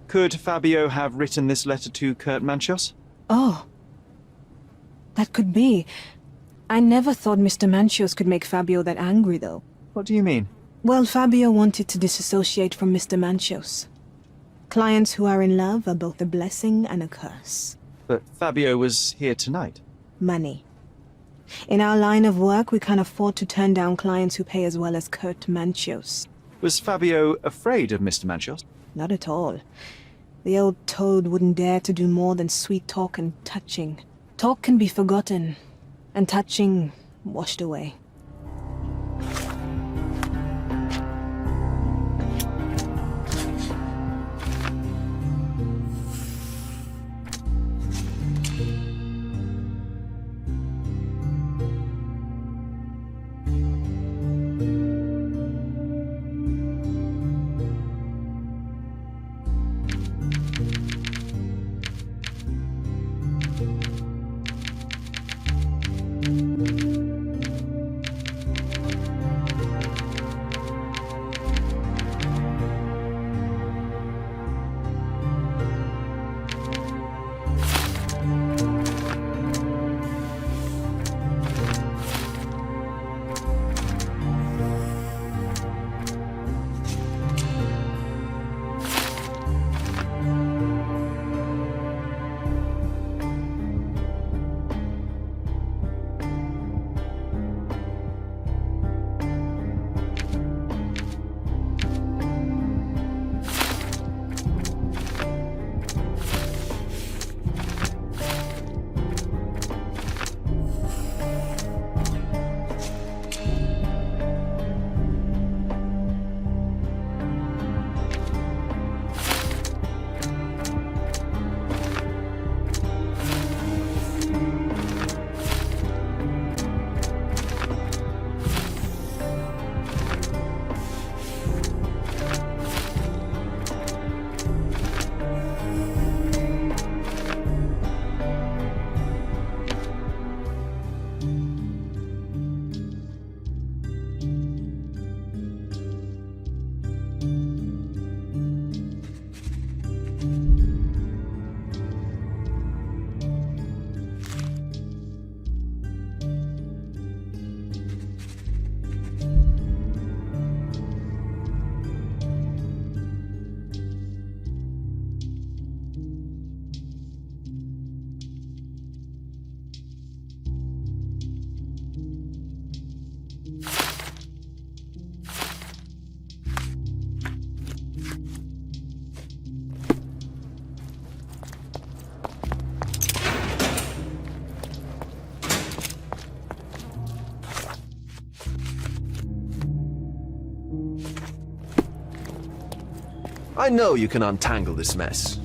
Speaker 3: Could Fabio have written this letter to Kurt Manchios?
Speaker 6: Oh. That could be. I never thought Mr. Manchios could make Fabio that angry, though.
Speaker 3: What do you mean?
Speaker 6: Well, Fabio wanted to disassociate from Mr. Manchios. Clients who are in love are both a blessing and a curse.
Speaker 3: But Fabio was here tonight.
Speaker 6: Money. In our line of work, we can't afford to turn down clients who pay as well as Kurt Manchios.
Speaker 3: Was Fabio afraid of Mr. Manchios?
Speaker 6: Not at all. The old toad wouldn't dare to do more than sweet talk and touching. Talk can be forgotten, and touching washed away.
Speaker 1: I know you can untangle this mess.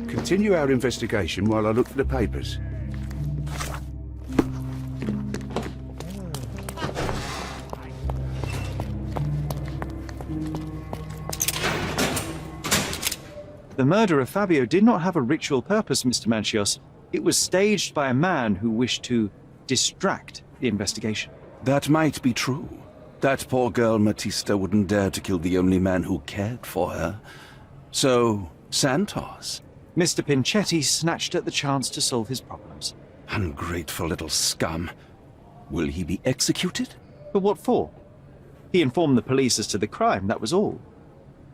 Speaker 7: Continue our investigation while I look for the papers.
Speaker 3: The murder of Fabio did not have a ritual purpose, Mr. Manchios. It was staged by a man who wished to distract the investigation.
Speaker 8: That might be true. That poor girl Matista wouldn't dare to kill the only man who cared for her. So, Santos.
Speaker 3: Mr. Pinchetti snatched at the chance to solve his problems.
Speaker 8: Ungrateful little scum. Will he be executed?
Speaker 3: But what for? He informed the police as to the crime, that was all.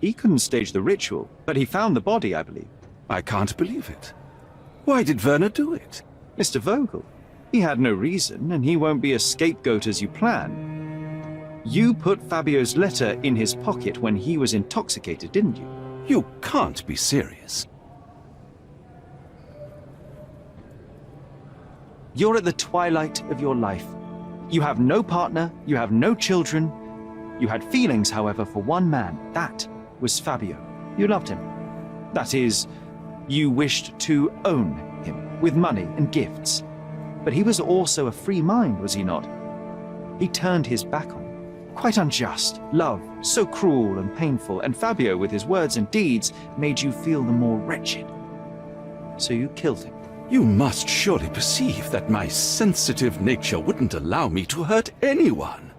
Speaker 3: He couldn't stage the ritual, but he found the body, I believe.
Speaker 8: I can't believe it. Why did Werner do it?
Speaker 3: Mr. Vogel. He had no reason, and he won't be a scapegoat as you plan. You put Fabio's letter in his pocket when he was intoxicated, didn't you?
Speaker 8: You can't be serious.
Speaker 3: You're at the twilight of your life. You have no partner, you have no children. You had feelings, however, for one man. That was Fabio. You loved him. That is, you wished to own him with money and gifts. But he was also a free mind, was he not? He turned his back on you. Quite unjust. Love, so cruel and painful, and Fabio, with his words and deeds, made you feel the more wretched. So you killed him.
Speaker 8: You must surely perceive that my sensitive nature wouldn't allow me to hurt anyone.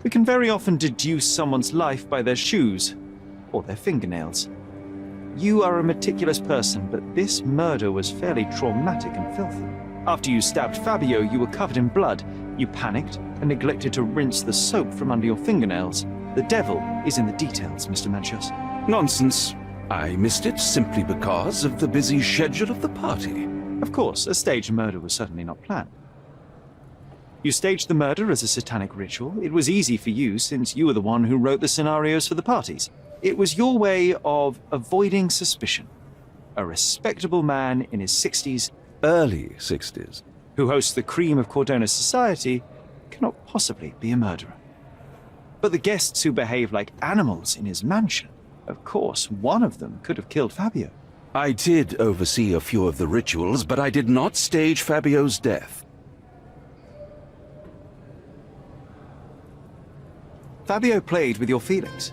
Speaker 3: We can very often deduce someone's life by their shoes or their fingernails. You are a meticulous person, but this murder was fairly traumatic and filthy. After you stabbed Fabio, you were covered in blood. You panicked and neglected to rinse the soap from under your fingernails. The devil is in the details, Mr. Manchios.
Speaker 8: Nonsense. I missed it simply because of the busy schedule of the party.
Speaker 3: Of course, a staged murder was certainly not planned. You staged the murder as a satanic ritual. It was easy for you, since you were the one who wrote the scenarios for the parties. It was your way of avoiding suspicion. A respectable man in his 60s,
Speaker 8: Early 60s.
Speaker 3: who hosts the cream of Cordona society, cannot possibly be a murderer. But the guests who behave like animals in his mansion, of course, one of them could have killed Fabio.
Speaker 8: I did oversee a few of the rituals, but I did not stage Fabio's death.
Speaker 3: Fabio played with your feelings.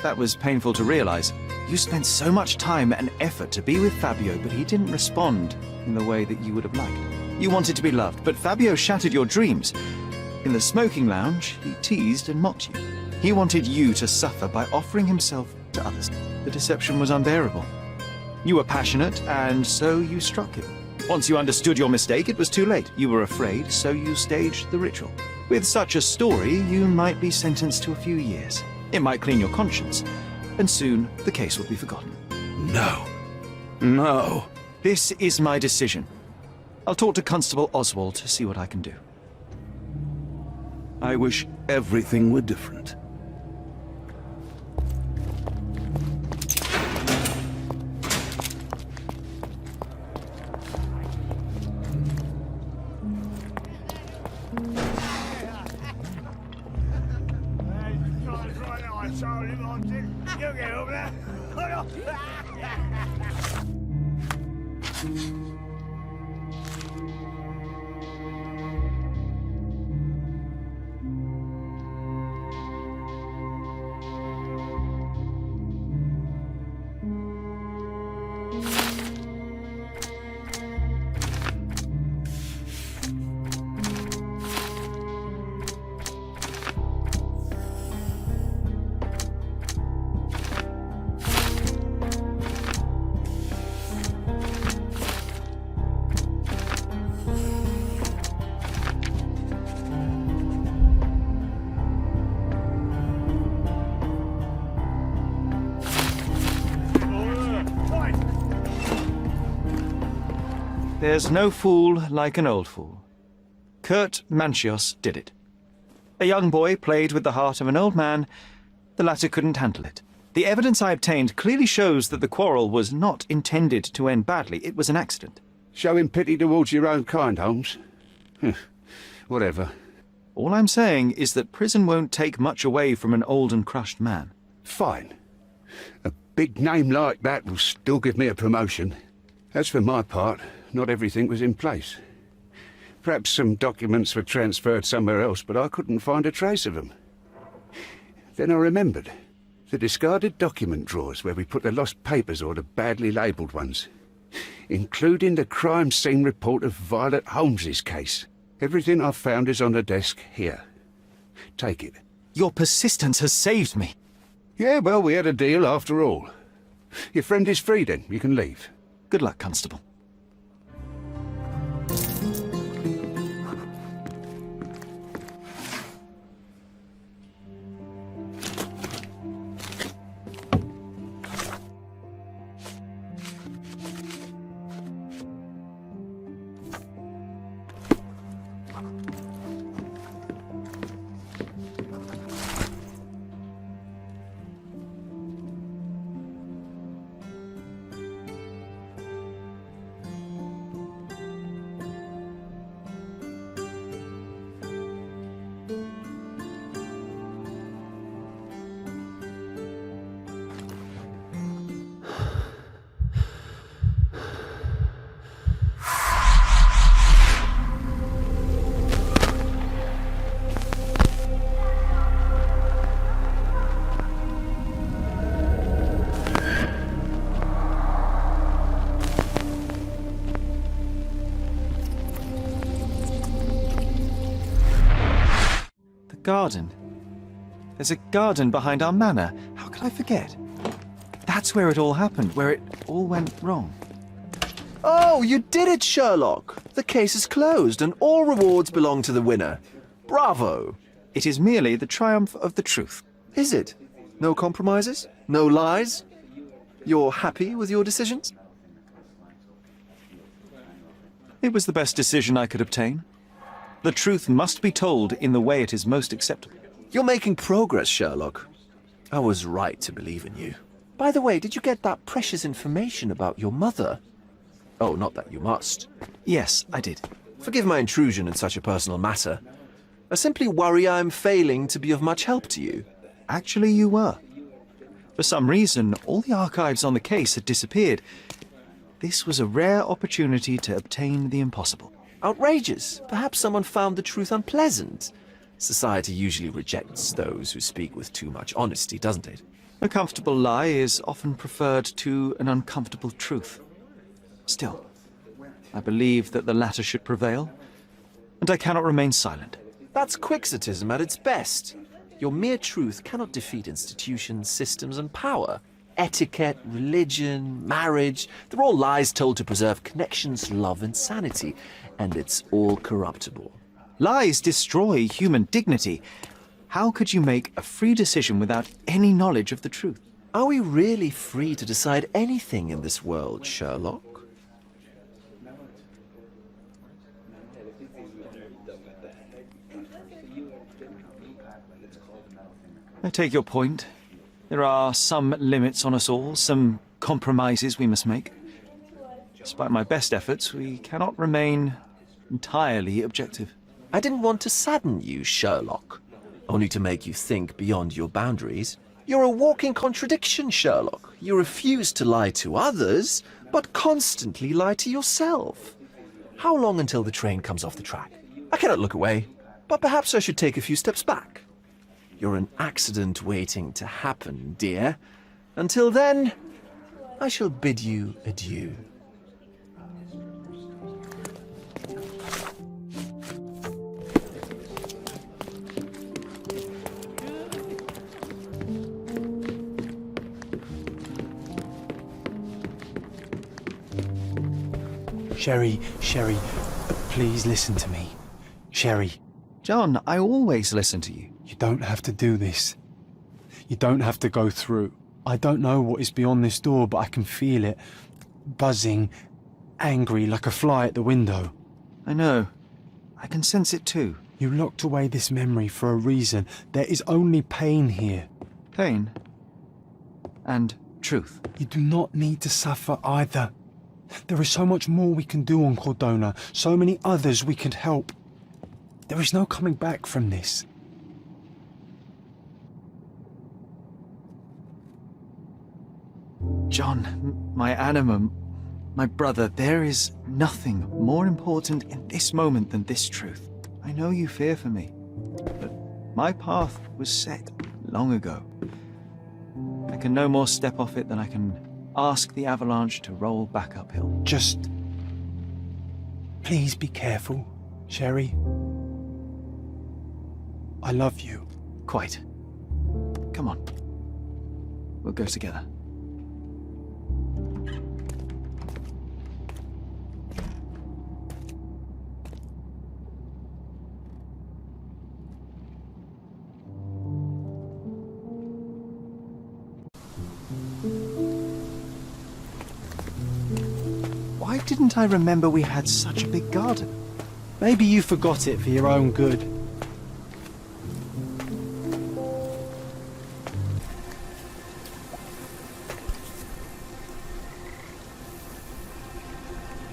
Speaker 3: That was painful to realize. You spent so much time and effort to be with Fabio, but he didn't respond in the way that you would have liked. You wanted to be loved, but Fabio shattered your dreams. In the smoking lounge, he teased and mocked you. He wanted you to suffer by offering himself to others. The deception was unbearable. You were passionate, and so you struck him. Once you understood your mistake, it was too late. You were afraid, so you staged the ritual. With such a story, you might be sentenced to a few years. It might clean your conscience, and soon the case will be forgotten.
Speaker 8: No. No.
Speaker 3: This is my decision. I'll talk to Constable Oswald to see what I can do.
Speaker 8: I wish everything were different.
Speaker 3: There's no fool like an old fool. Kurt Manchios did it. A young boy played with the heart of an old man. The latter couldn't handle it. The evidence I obtained clearly shows that the quarrel was not intended to end badly. It was an accident.
Speaker 7: Showing pity towards your own kind, Holmes. Whatever.
Speaker 3: All I'm saying is that prison won't take much away from an old and crushed man.
Speaker 7: Fine. A big name like that will still give me a promotion. As for my part, not everything was in place. Perhaps some documents were transferred somewhere else, but I couldn't find a trace of them. Then I remembered. The discarded document drawers where we put the lost papers or the badly labelled ones. Including the crime scene report of Violet Holmes's case. Everything I've found is on the desk here. Take it.
Speaker 3: Your persistence has saved me.
Speaker 7: Yeah, well, we had a deal after all. Your friend is free then. You can leave.
Speaker 3: Good luck, Constable. Garden. There's a garden behind our manor. How could I forget? That's where it all happened, where it all went wrong.
Speaker 1: Oh, you did it, Sherlock! The case is closed and all rewards belong to the winner. Bravo!
Speaker 3: It is merely the triumph of the truth.
Speaker 1: Is it? No compromises? No lies? You're happy with your decisions?
Speaker 3: It was the best decision I could obtain. The truth must be told in the way it is most acceptable.
Speaker 1: You're making progress, Sherlock. I was right to believe in you. By the way, did you get that precious information about your mother? Oh, not that you must.
Speaker 3: Yes, I did.
Speaker 1: Forgive my intrusion in such a personal matter. I simply worry I'm failing to be of much help to you.
Speaker 3: Actually, you were. For some reason, all the archives on the case had disappeared. This was a rare opportunity to obtain the impossible.
Speaker 1: Outrageous. Perhaps someone found the truth unpleasant. Society usually rejects those who speak with too much honesty, doesn't it?
Speaker 3: A comfortable lie is often preferred to an uncomfortable truth. Still, I believe that the latter should prevail, and I cannot remain silent.
Speaker 1: That's quixotism at its best. Your mere truth cannot defeat institutions, systems, and power. Etiquette, religion, marriage, they're all lies told to preserve connections, love, and sanity. And it's all corruptible.
Speaker 3: Lies destroy human dignity. How could you make a free decision without any knowledge of the truth?
Speaker 1: Are we really free to decide anything in this world, Sherlock?
Speaker 3: I take your point. There are some limits on us all, some compromises we must make. Despite my best efforts, we cannot remain entirely objective.
Speaker 1: I didn't want to sadden you, Sherlock, only to make you think beyond your boundaries. You're a walking contradiction, Sherlock. You refuse to lie to others, but constantly lie to yourself. How long until the train comes off the track? I cannot look away, but perhaps I should take a few steps back. You're an accident waiting to happen, dear. Until then, I shall bid you adieu.
Speaker 4: Sherry, please listen to me. Sherry.
Speaker 3: John, I always listen to you.
Speaker 4: You don't have to do this. You don't have to go through. I don't know what is beyond this door, but I can feel it. Buzzing, angry like a fly at the window.
Speaker 3: I know. I can sense it too.
Speaker 4: You locked away this memory for a reason. There is only pain here.
Speaker 3: Pain. And truth.
Speaker 4: You do not need to suffer either. There is so much more we can do on Cordona, so many others we could help. There is no coming back from this.
Speaker 3: John, my animum, my brother, there is nothing more important in this moment than this truth. I know you fear for me, but my path was set long ago. I can no more step off it than I can ask the avalanche to roll back uphill.
Speaker 4: Just... please be careful, Sherry. I love you.
Speaker 3: Quite. Come on. We'll go together. Why didn't I remember we had such a big garden?
Speaker 4: Maybe you forgot it for your own good.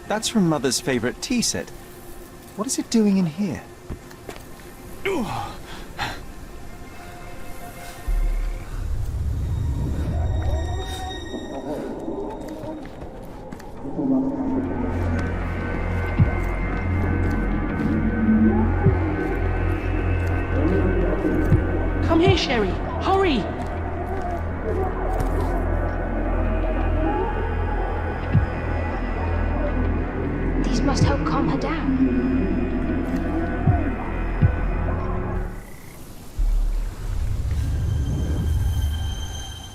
Speaker 3: That's from Mother's favorite tea set. What is it doing in here?
Speaker 12: Come here, Sherry. Hurry!
Speaker 13: These must help calm her down.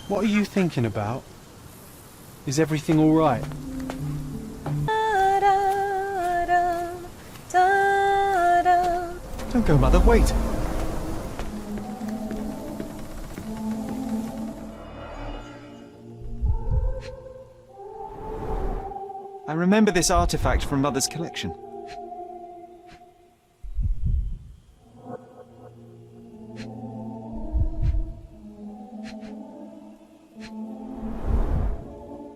Speaker 4: What are you thinking about? Is everything all right?
Speaker 3: Don't go, Mother, wait! I remember this artifact from Mother's collection.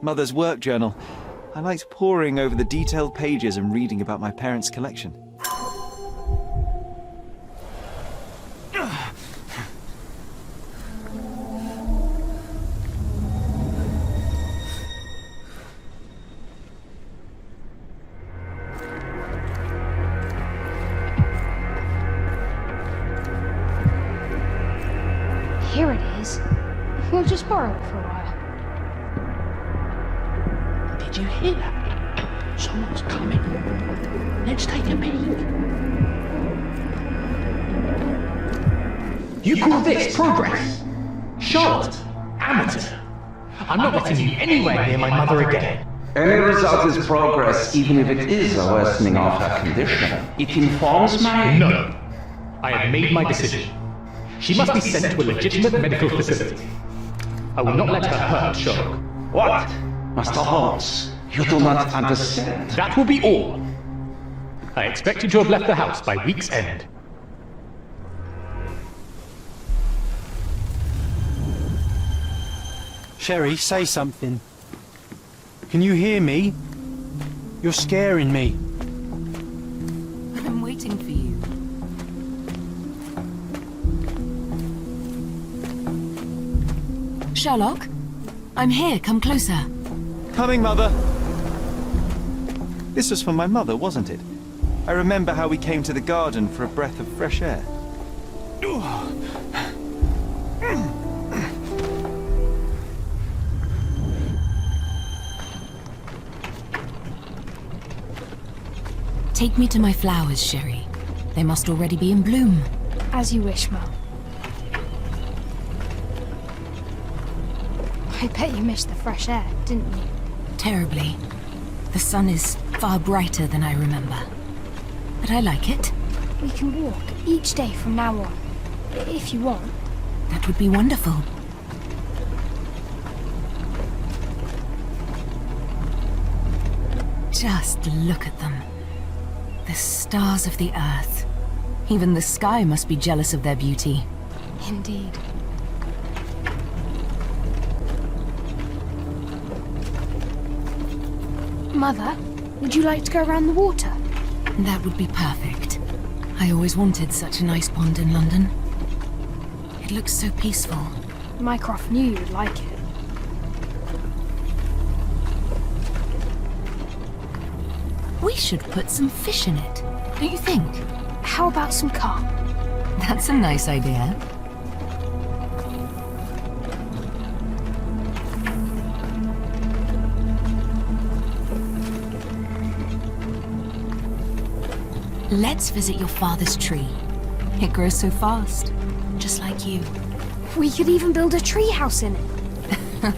Speaker 3: Mother's work journal. I liked poring over the detailed pages and reading about my parents' collection.
Speaker 13: Here it is. We'll just borrow it for a while.
Speaker 12: Did you hear that? Someone's coming. Let's take a peek. You call this progress? Charlotte, amateur. I'm not letting you anywhere near my mother again.
Speaker 10: Any result is progress, even if it is a worsening of her condition. It informs my...
Speaker 12: No. I have made my decision. She must be sent to a legitimate medical facility. I will not let her hurt Sherlock.
Speaker 10: What? Master Holmes, you do not understand.
Speaker 12: That will be all. I expect you to have left the house by week's end.
Speaker 4: Sherry, say something. Can you hear me? You're scaring me.
Speaker 6: I'm waiting for you. Sherlock? I'm here, come closer.
Speaker 3: Coming, Mother! This was from my mother, wasn't it? I remember how we came to the garden for a breath of fresh air.
Speaker 6: Take me to my flowers, Sherry. They must already be in bloom.
Speaker 13: As you wish, Mum. I bet you missed the fresh air, didn't you?
Speaker 6: Terribly. The sun is far brighter than I remember. But I like it.
Speaker 13: We can walk each day from now on, if you want.
Speaker 6: That would be wonderful. Just look at them. The stars of the earth. Even the sky must be jealous of their beauty.
Speaker 13: Indeed. Mother, would you like to go around the water?
Speaker 14: That would be perfect. I always wanted such a nice pond in London. It looks so peaceful.
Speaker 13: Mycroft knew you would like it.
Speaker 14: We should put some fish in it, don't you think?
Speaker 13: How about some carp?
Speaker 14: That's a nice idea. Let's visit your father's tree. It grows so fast, just like you.
Speaker 13: We could even build a tree house in it.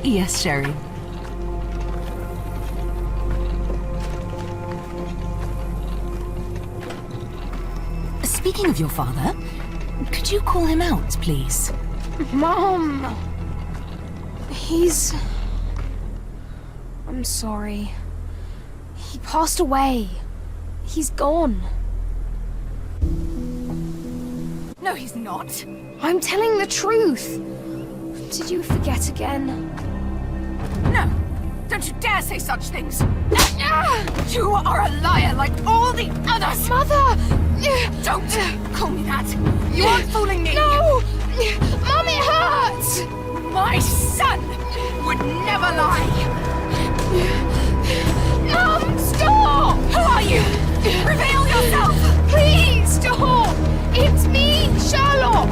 Speaker 14: Yes, Sherry. Speaking of your father, could you call him out, please?
Speaker 13: Mom! I'm sorry. He passed away. He's gone.
Speaker 14: No, he's not.
Speaker 13: I'm telling the truth. Did you forget again?
Speaker 14: No! Don't you dare say such things! You are a liar like all the others!
Speaker 13: Mother!
Speaker 14: Don't call me that! You aren't fooling me!
Speaker 13: No! Mom, it hurts!
Speaker 14: My son would never lie!
Speaker 13: Mom, stop!
Speaker 14: Who are you? Reveal yourself!
Speaker 13: Please, stop! It's me, Sherlock!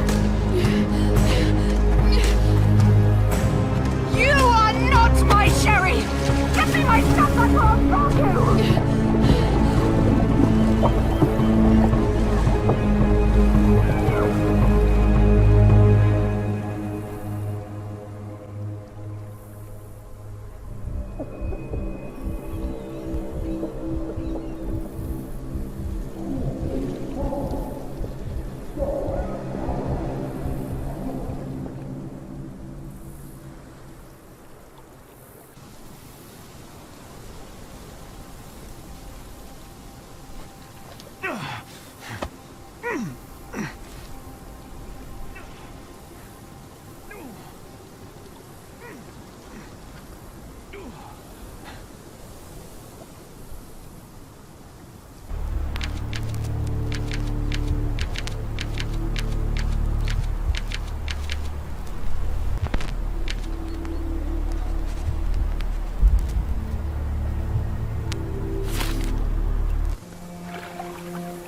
Speaker 14: You are not my Sherry! Give me my stuff, I can't stop you!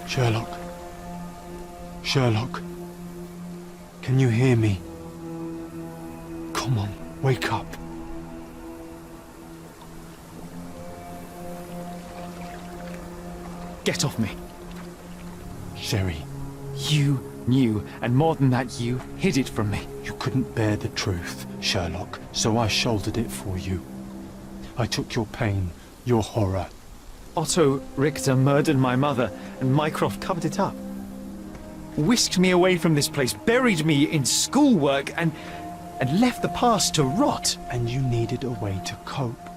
Speaker 4: Sherlock. Sherlock. Can you hear me? Come on, wake up.
Speaker 3: Get off me.
Speaker 4: Sherry.
Speaker 3: You knew, and more than that, you hid it from me.
Speaker 4: You couldn't bear the truth, Sherlock, so I shouldered it for you. I took your pain, your horror.
Speaker 3: Otto Richter murdered my mother, and Mycroft covered it up. Whisked me away from this place, buried me in schoolwork, and left the past to rot.
Speaker 4: And you needed a way to cope,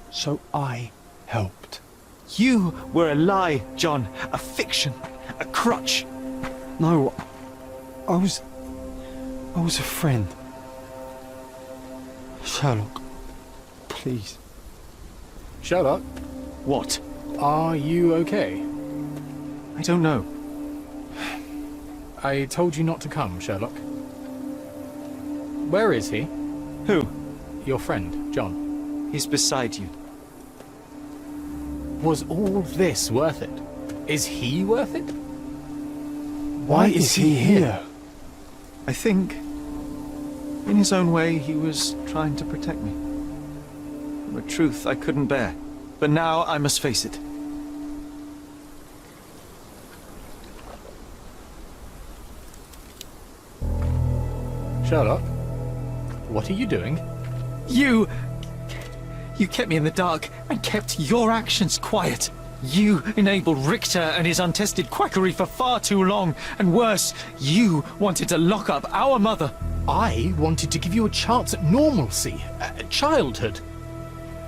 Speaker 4: so I helped.
Speaker 3: You were a lie, John, a fiction, a crutch.
Speaker 4: No, I was a friend. Sherlock, please.
Speaker 12: Sherlock?
Speaker 3: What?
Speaker 12: Are you okay?
Speaker 3: I don't know.
Speaker 12: I told you not to come, Sherlock. Where is he?
Speaker 3: Who?
Speaker 12: Your friend, John.
Speaker 3: He's beside you.
Speaker 12: Was all this worth it? Is he worth it?
Speaker 4: Why is he here?
Speaker 3: I think, in his own way, he was trying to protect me. From a truth I couldn't bear. But now I must face it.
Speaker 12: Sherlock, what are you doing?
Speaker 3: You kept me in the dark and kept your actions quiet. You enabled Richter and his untested quackery for far too long. And worse, you wanted to lock up our mother.
Speaker 12: I wanted to give you a chance at normalcy, childhood.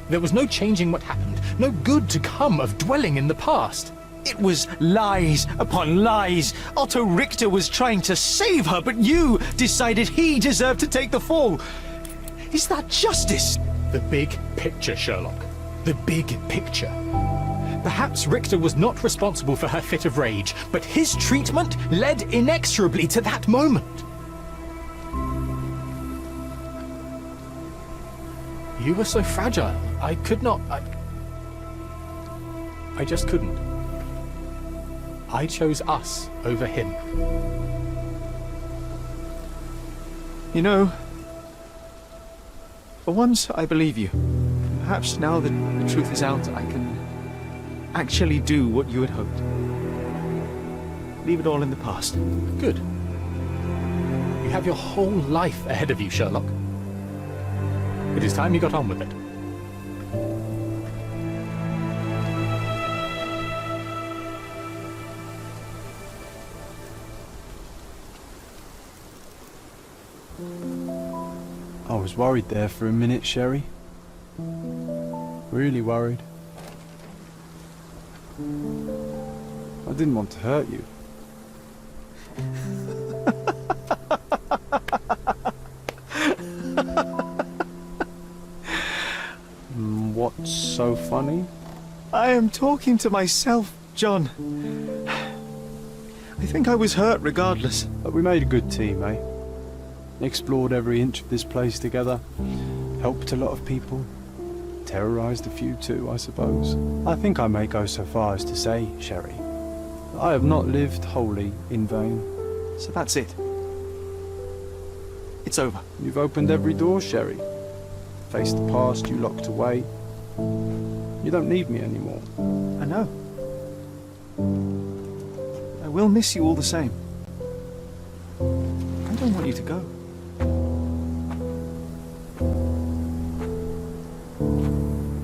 Speaker 12: There was no changing what happened, no good to come of dwelling in the past.
Speaker 3: It was lies upon lies. Otto Richter was trying to save her, but you decided he deserved to take the fall. Is that justice?
Speaker 12: The big picture, Sherlock. the big picture. Perhaps Richter was not responsible for her fit of rage, but his treatment led inexorably to that moment. You were so fragile. I could not... I just couldn't. I chose us over him.
Speaker 3: You know, for once I believe you. Perhaps now that the truth is out, I can actually do what you had hoped. Leave it all in the past.
Speaker 12: Good. You have your whole life ahead of you, Sherlock. It is time you got on with it.
Speaker 4: I was worried there for a minute, Sherry. Really worried. I didn't want to hurt you. What's so funny?
Speaker 3: I am talking to myself, John. I think I was hurt regardless.
Speaker 4: But we made a good team, eh? Explored every inch of this place together. Helped a lot of people. Terrorized a few too, I suppose. I think I may go so far as to say, Sherry, I have not lived wholly in vain.
Speaker 3: So that's it. It's over.
Speaker 4: You've opened every door, Sherry. Faced the past you locked away. You don't need me anymore.
Speaker 3: I know. I will miss you all the same. I don't want you to go.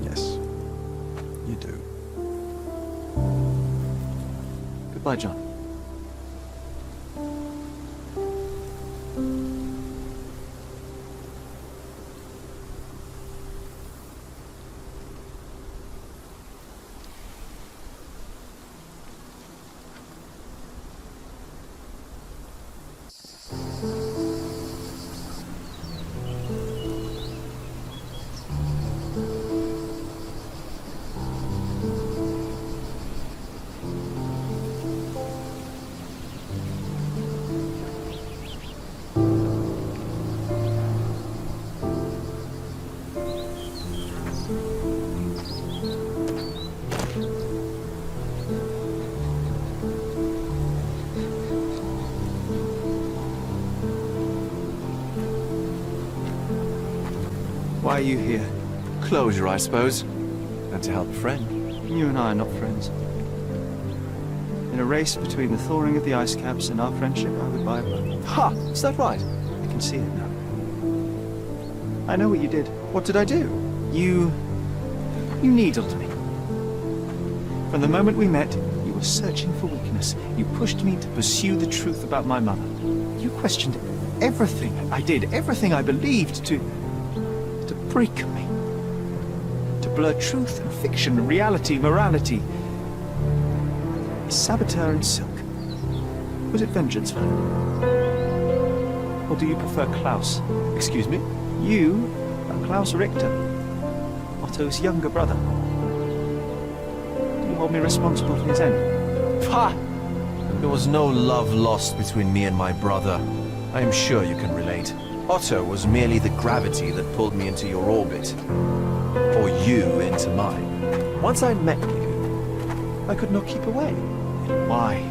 Speaker 4: Yes, you do.
Speaker 3: Goodbye, John. Why are you here?
Speaker 1: Closure, I suppose. And to help a friend.
Speaker 3: You and I are not friends. In a race between the thawing of the ice caps and our friendship, I would buy a boat.
Speaker 1: Ha! Is that right?
Speaker 3: I can see it now. I know what you did.
Speaker 1: What did I do?
Speaker 3: You needled me. From the moment we met, you were searching for weakness. You pushed me to pursue the truth about my mother. You questioned everything I did, everything I believed, to break me. To blur truth and fiction, reality, morality. Saboteur and silk. Was it vengeance for her? Or do you prefer Klaus?
Speaker 1: Excuse me?
Speaker 3: You are Klaus Richter, Otto's younger brother. Do you hold me responsible for his end?
Speaker 1: Ha! There was no love lost between me and my brother. I am sure you can relate. Otto was merely the gravity that pulled me into your orbit. Or you into mine. Once I met you, I could not keep away.
Speaker 3: Why?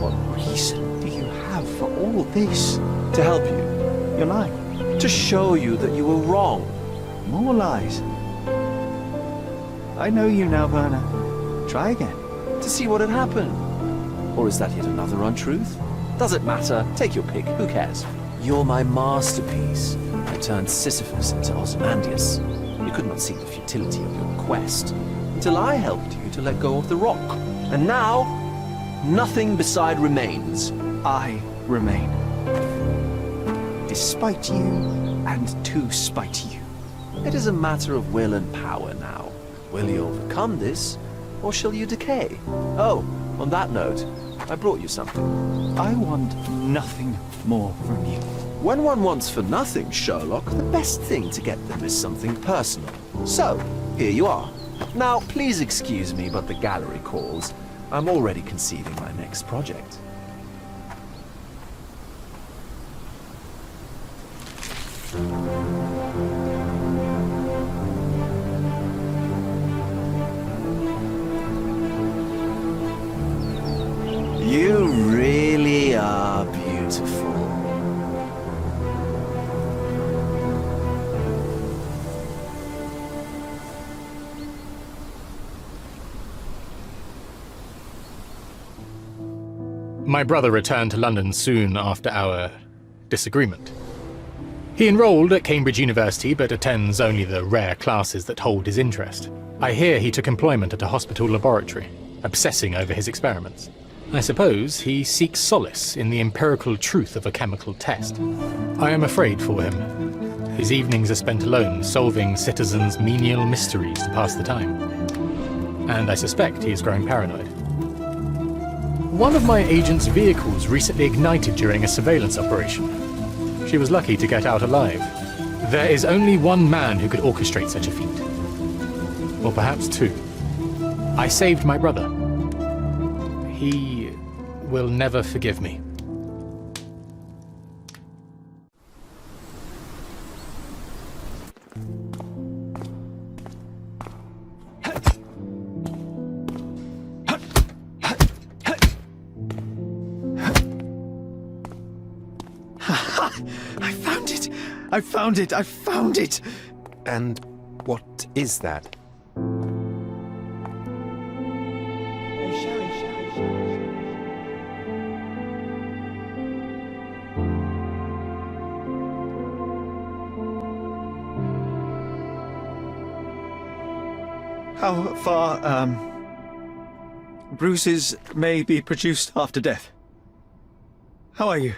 Speaker 3: What reason do you have for all this?
Speaker 1: To help you.
Speaker 3: You're lying.
Speaker 1: To show you that you were wrong.
Speaker 3: More lies. I know you now, Werner. Try again.
Speaker 1: To see what had happened. Or is that yet another untruth? Does it matter? Take your pick. Who cares? You're my masterpiece. I turned Sisyphus into Ozymandias. You could not see the futility of your quest until I helped you to let go of the rock. And now, nothing beside remains.
Speaker 3: I remain. Despite you, and to spite you.
Speaker 1: It is a matter of will and power now. Will you overcome this, or shall you decay? Oh, on that note, I brought you something.
Speaker 3: I want nothing more from you.
Speaker 1: When one wants for nothing, Sherlock, the best thing to get them is something personal. So, here you are. Now, please excuse me, but the gallery calls. I'm already conceiving my next project. You really are beautiful.
Speaker 12: My brother returned to London soon after our disagreement. He enrolled at Cambridge University, but attends only the rare classes that hold his interest. I hear he took employment at a hospital laboratory, obsessing over his experiments. I suppose he seeks solace in the empirical truth of a chemical test. I am afraid for him. His evenings are spent alone, solving citizens' menial mysteries to pass the time. And I suspect he is growing paranoid. One of my agent's vehicles recently ignited during a surveillance operation. She was lucky to get out alive. There is only one man who could orchestrate such a feat. Or perhaps two. I saved my brother. He will never forgive me.
Speaker 3: I found it! I found it!
Speaker 15: And what is that?
Speaker 3: How far, bruises may be produced after death. How are you?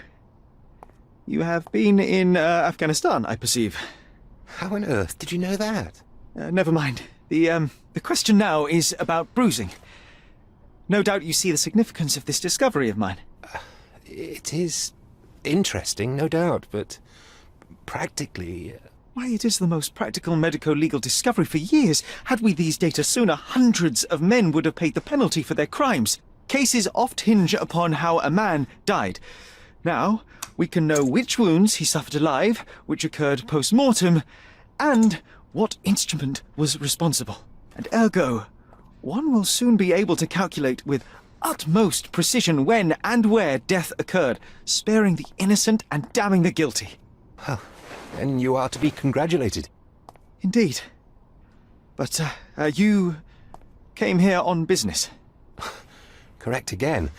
Speaker 3: You have been in Afghanistan, I perceive.
Speaker 15: How on earth did you know that?
Speaker 3: Never mind. The question now is about bruising. No doubt you see the significance of this discovery of mine.
Speaker 15: It is interesting, no doubt, but practically...
Speaker 3: Why, it is the most practical medico-legal discovery for years. Had we these data sooner, hundreds of men would have paid the penalty for their crimes. Cases oft hinge upon how a man died. Now, we can know which wounds he suffered alive, which occurred post-mortem, and what instrument was responsible. And ergo, one will soon be able to calculate with utmost precision when and where death occurred, sparing the innocent and damning the guilty.
Speaker 15: Well, then you are to be congratulated.
Speaker 3: Indeed. But, you came here on business.
Speaker 15: Correct again.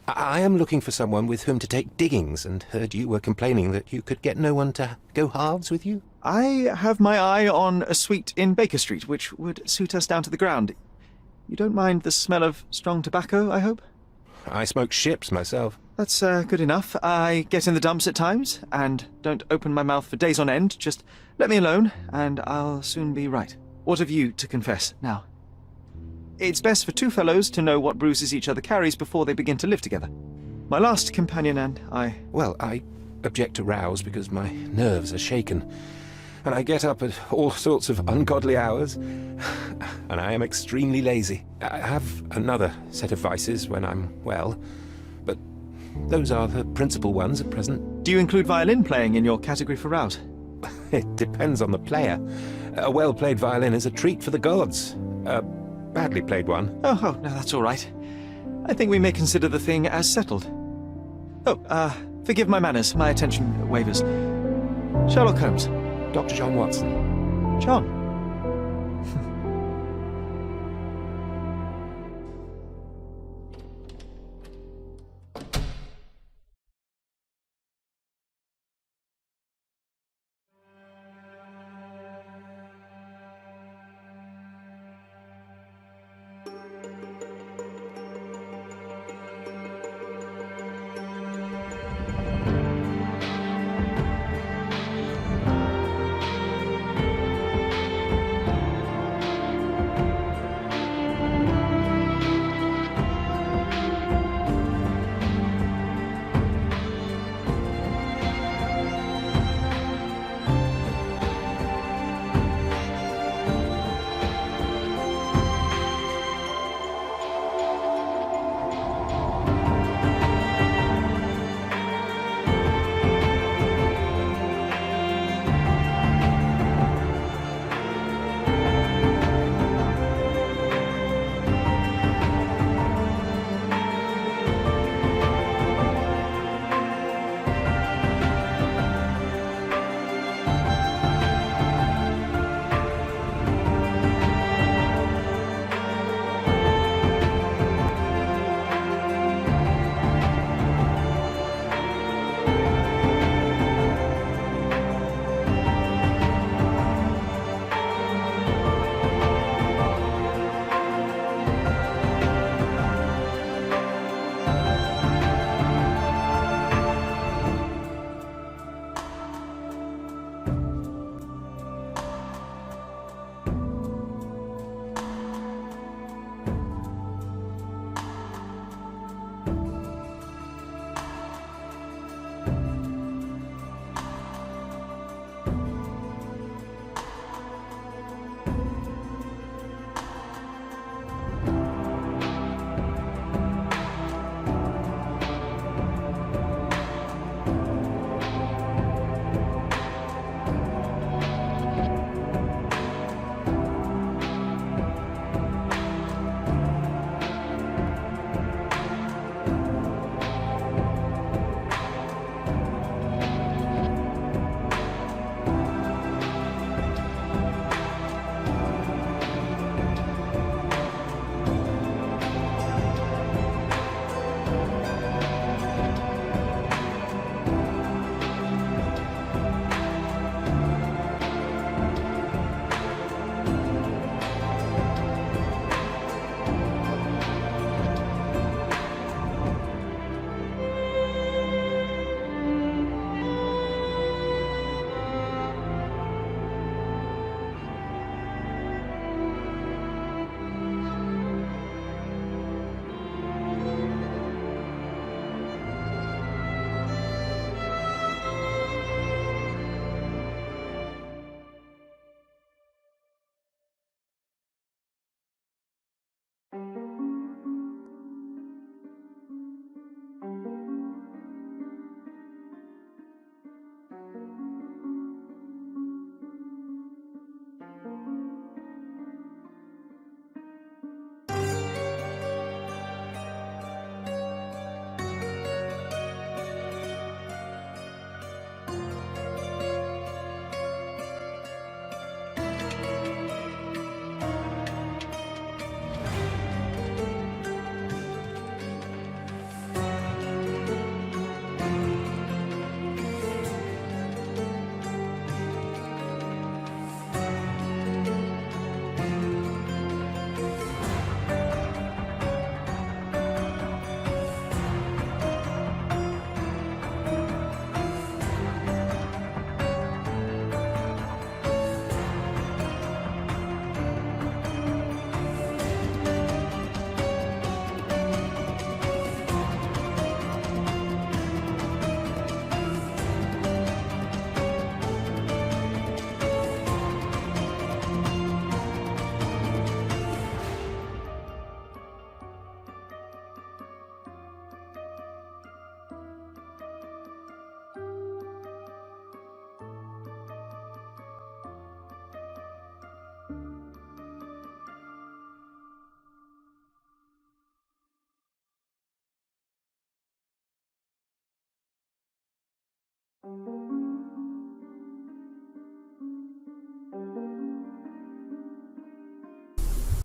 Speaker 15: I am looking for someone with whom to take diggings, and heard you were complaining that you could get no one to go halves with you.
Speaker 3: I have my eye on a suite in Baker Street, which would suit us down to the ground. You don't mind the smell of strong tobacco, I hope?
Speaker 15: I smoke ships myself.
Speaker 3: That's good enough. I get in the dumps at times, and don't open my mouth for days on end. Just let me alone, and I'll soon be right. What have you to confess now? It's best for two fellows to know what bruises each other carries before they begin to live together. My last companion and I...
Speaker 15: Well, I object to rows because my nerves are shaken. And I get up at all sorts of ungodly hours. And I am extremely lazy. I have another set of vices when I'm well. But those are the principal ones at present.
Speaker 3: Do you include violin playing in your category for rouse?
Speaker 15: It depends on the player. A well-played violin is a treat for the gods. Badly played one.
Speaker 3: Oh, no, that's all right. I think we may consider the thing as settled. Oh, forgive my manners. My attention wavers. Sherlock Holmes.
Speaker 15: Dr. John Watson.
Speaker 3: John.